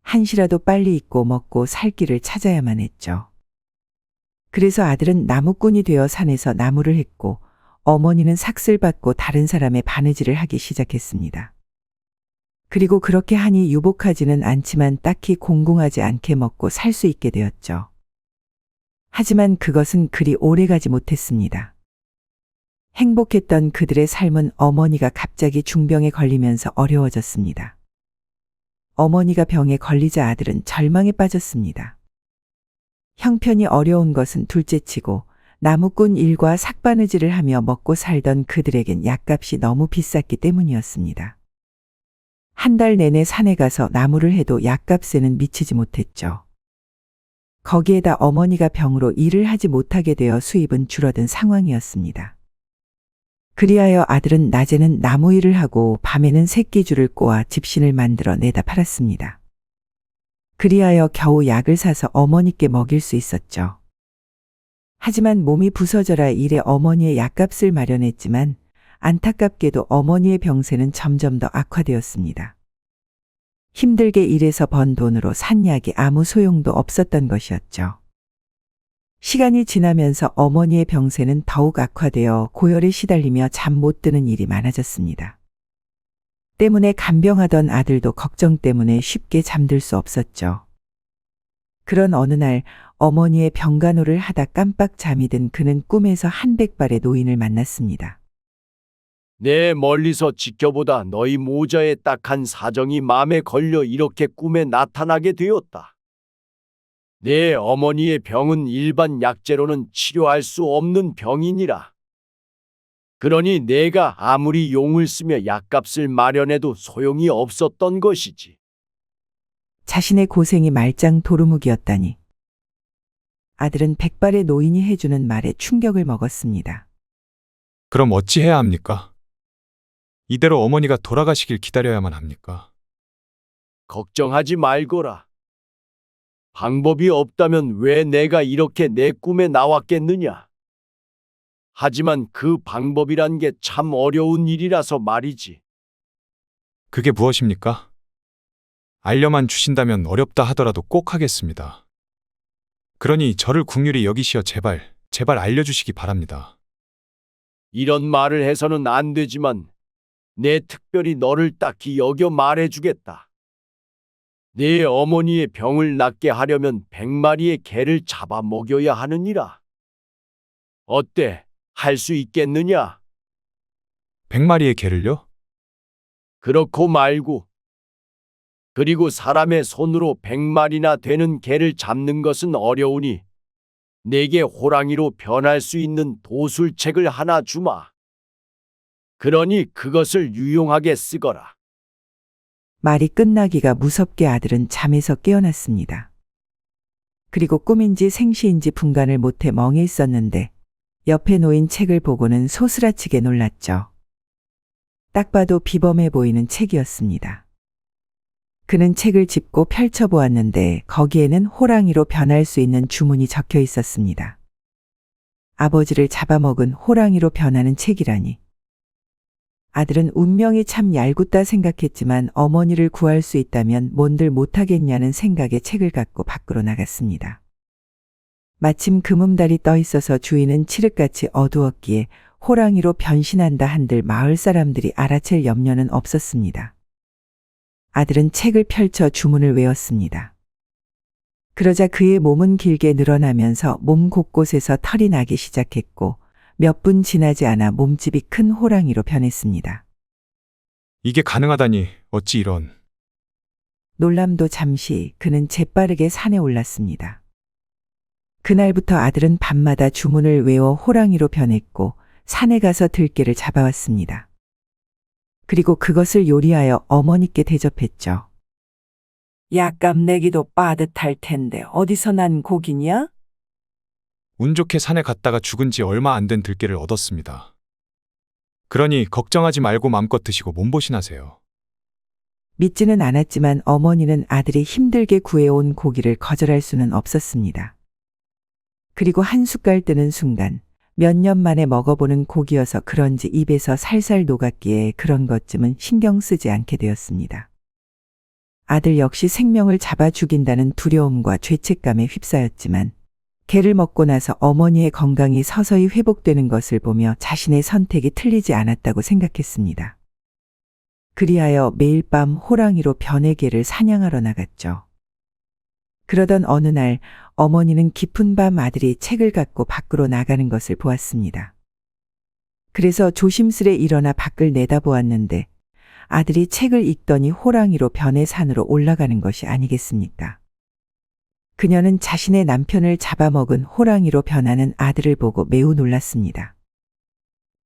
한시라도 빨리 잊고 먹고 살 길을 찾아야만 했죠. 그래서 아들은 나무꾼이 되어 산에서 나무를 했고 어머니는 삭슬 받고 다른 사람의 바느질을 하기 시작했습니다. 그리고 그렇게 하니 유복하지는 않지만 딱히 공공하지 않게 먹고 살 수 있게 되었죠. 하지만 그것은 그리 오래가지 못했습니다. 행복했던 그들의 삶은 어머니가 갑자기 중병에 걸리면서 어려워졌습니다. 어머니가 병에 걸리자 아들은 절망에 빠졌습니다. 형편이 어려운 것은 둘째치고 나무꾼 일과 삭바느질을 하며 먹고 살던 그들에겐 약값이 너무 비쌌기 때문이었습니다. 한 달 내내 산에 가서 나무를 해도 약값에는 미치지 못했죠. 거기에다 어머니가 병으로 일을 하지 못하게 되어 수입은 줄어든 상황이었습니다. 그리하여 아들은 낮에는 나무 일을 하고 밤에는 새끼줄을 꼬아 집신을 만들어 내다 팔았습니다. 그리하여 겨우 약을 사서 어머니께 먹일 수 있었죠. 하지만 몸이 부서져라 일에 어머니의 약값을 마련했지만 안타깝게도 어머니의 병세는 점점 더 악화되었습니다. 힘들게 일해서 번 돈으로 산 약이 아무 소용도 없었던 것이었죠. 시간이 지나면서 어머니의 병세는 더욱 악화되어 고열에 시달리며 잠 못 드는 일이 많아졌습니다. 때문에 간병하던 아들도 걱정 때문에 쉽게 잠들 수 없었죠. 그런 어느 날 어머니의 병간호를 하다 깜빡 잠이 든 그는 꿈에서 한 백발의 노인을 만났습니다. 내 멀리서 지켜보다 너희 모자의 딱한 사정이 마음에 걸려 이렇게 꿈에 나타나게 되었다. 내 어머니의 병은 일반 약재로는 치료할 수 없는 병이니라. 그러니 내가 아무리 용을 쓰며 약값을 마련해도 소용이 없었던 것이지. 자신의 고생이 말짱 도루묵이었다니. 아들은 백발의 노인이 해주는 말에 충격을 먹었습니다. 그럼 어찌해야 합니까? 이대로 어머니가 돌아가시길 기다려야만 합니까? 걱정하지 말거라. 방법이 없다면 왜 내가 이렇게 내 꿈에 나왔겠느냐? 하지만 그 방법이란 게 참 어려운 일이라서 말이지. 그게 무엇입니까? 알려만 주신다면 어렵다 하더라도 꼭 하겠습니다. 그러니 저를 국률이 여기시어 제발 알려주시기 바랍니다. 이런 말을 해서는 안 되지만 내 특별히 너를 딱히 여겨 말해주겠다. 네 어머니의 병을 낫게 하려면 100마리의 개를 잡아 먹여야 하느니라. 어때? 할 수 있겠느냐? 100마리의 개를요? 그렇고 말고. 그리고 사람의 손으로 100마리나 되는 개를 잡는 것은 어려우니 내게 호랑이로 변할 수 있는 도술책을 하나 주마. 그러니 그것을 유용하게 쓰거라. 말이 끝나기가 무섭게 아들은 잠에서 깨어났습니다. 그리고 꿈인지 생시인지 분간을 못해 멍해 있었는데 옆에 놓인 책을 보고는 소스라치게 놀랐죠. 딱 봐도 비범해 보이는 책이었습니다. 그는 책을 짚고 펼쳐보았는데 거기에는 호랑이로 변할 수 있는 주문이 적혀 있었습니다. 아버지를 잡아먹은 호랑이로 변하는 책이라니. 아들은 운명이 참 얄궂다 생각했지만 어머니를 구할 수 있다면 뭔들 못하겠냐는 생각에 책을 갖고 밖으로 나갔습니다. 마침 금음달이 떠 있어서 주위는 칠흑같이 어두웠기에 호랑이로 변신한다 한들 마을 사람들이 알아챌 염려는 없었습니다. 아들은 책을 펼쳐 주문을 외웠습니다. 그러자 그의 몸은 길게 늘어나면서 몸 곳곳에서 털이 나기 시작했고 몇 분 지나지 않아 몸집이 큰 호랑이로 변했습니다. 이게 가능하다니 어찌 이런. 놀람도 잠시 그는 재빠르게 산에 올랐습니다. 그날부터 아들은 밤마다 주문을 외워 호랑이로 변했고 산에 가서 들깨를 잡아왔습니다. 그리고 그것을 요리하여 어머니께 대접했죠. 약값 내기도 빠듯할 텐데 어디서 난 고기냐? 운 좋게 산에 갔다가 죽은 지 얼마 안 된 들깨를 얻었습니다. 그러니 걱정하지 말고 마음껏 드시고 몸보신하세요. 믿지는 않았지만 어머니는 아들이 힘들게 구해온 고기를 거절할 수는 없었습니다. 그리고 한 숟갈 뜨는 순간 몇 년 만에 먹어보는 고기여서 그런지 입에서 살살 녹았기에 그런 것쯤은 신경 쓰지 않게 되었습니다. 아들 역시 생명을 잡아 죽인다는 두려움과 죄책감에 휩싸였지만 개를 먹고 나서 어머니의 건강이 서서히 회복되는 것을 보며 자신의 선택이 틀리지 않았다고 생각했습니다. 그리하여 매일 밤 호랑이로 변해 개를 사냥하러 나갔죠. 그러던 어느 날 어머니는 깊은 밤 아들이 책을 갖고 밖으로 나가는 것을 보았습니다. 그래서 조심스레 일어나 밖을 내다보았는데 아들이 책을 읽더니 호랑이로 변해 산으로 올라가는 것이 아니겠습니까? 그녀는 자신의 남편을 잡아먹은 호랑이로 변하는 아들을 보고 매우 놀랐습니다.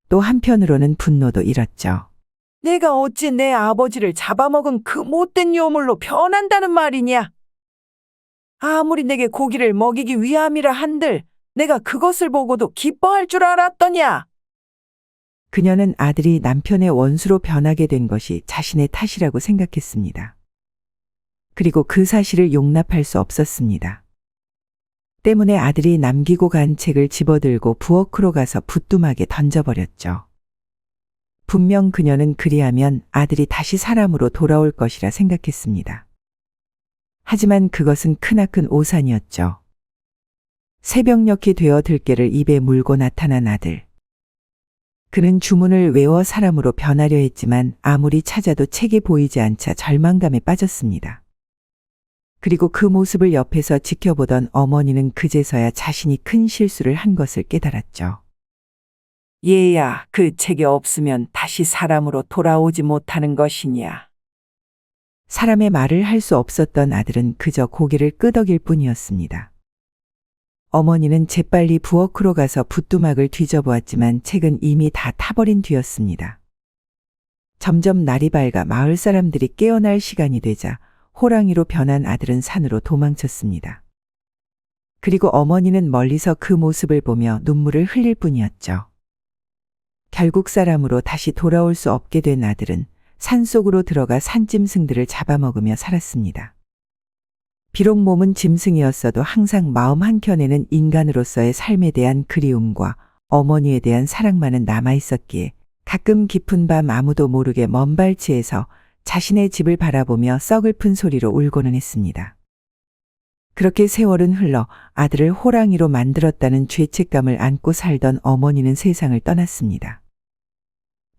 또 한편으로는 분노도 일었죠. 내가 어찌 내 아버지를 잡아먹은 그 못된 요물로 변한다는 말이냐? 아무리 내게 고기를 먹이기 위함이라 한들 내가 그것을 보고도 기뻐할 줄 알았더냐? 그녀는 아들이 남편의 원수로 변하게 된 것이 자신의 탓이라고 생각했습니다. 그리고 그 사실을 용납할 수 없었습니다. 때문에 아들이 남기고 간 책을 집어들고 부엌으로 가서 부뚜막에 던져버렸죠. 분명 그녀는 그리하면 아들이 다시 사람으로 돌아올 것이라 생각했습니다. 하지만 그것은 크나큰 오산이었죠. 새벽녘이 되어 들깨를 입에 물고 나타난 아들. 그는 주문을 외워 사람으로 변하려 했지만 아무리 찾아도 책이 보이지 않자 절망감에 빠졌습니다. 그리고 그 모습을 옆에서 지켜보던 어머니는 그제서야 자신이 큰 실수를 한 것을 깨달았죠. 얘야, 그 책이 없으면 다시 사람으로 돌아오지 못하는 것이냐? 사람의 말을 할 수 없었던 아들은 그저 고개를 끄덕일 뿐이었습니다. 어머니는 재빨리 부엌으로 가서 부뚜막을 뒤져보았지만 책은 이미 다 타버린 뒤였습니다. 점점 날이 밝아 마을 사람들이 깨어날 시간이 되자 호랑이로 변한 아들은 산으로 도망쳤습니다. 그리고 어머니는 멀리서 그 모습을 보며 눈물을 흘릴 뿐이었죠. 결국 사람으로 다시 돌아올 수 없게 된 아들은 산속으로 들어가 산짐승들을 잡아먹으며 살았습니다. 비록 몸은 짐승이었어도 항상 마음 한켠에는 인간으로서의 삶에 대한 그리움과 어머니에 대한 사랑만은 남아있었기에 가끔 깊은 밤 아무도 모르게 먼 발치에서 자신의 집을 바라보며 썩을픈 소리로 울고는 했습니다. 그렇게 세월은 흘러 아들을 호랑이로 만들었다는 죄책감을 안고 살던 어머니는 세상을 떠났습니다.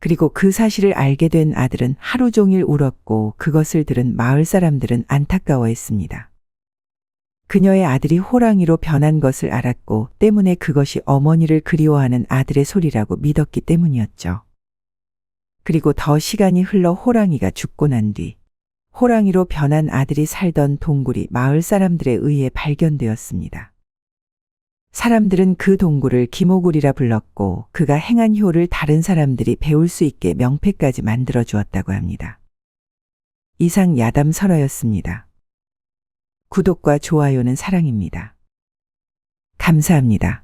그리고 그 사실을 알게 된 아들은 하루 종일 울었고 그것을 들은 마을 사람들은 안타까워했습니다. 그녀의 아들이 호랑이로 변한 것을 알았고 때문에 그것이 어머니를 그리워하는 아들의 소리라고 믿었기 때문이었죠. 그리고 더 시간이 흘러 호랑이가 죽고 난 뒤 호랑이로 변한 아들이 살던 동굴이 마을 사람들에 의해 발견되었습니다. 사람들은 그 동굴을 기모굴이라 불렀고 그가 행한 효를 다른 사람들이 배울 수 있게 명패까지 만들어 주었다고 합니다. 이상 야담설화였습니다. 구독과 좋아요는 사랑입니다. 감사합니다.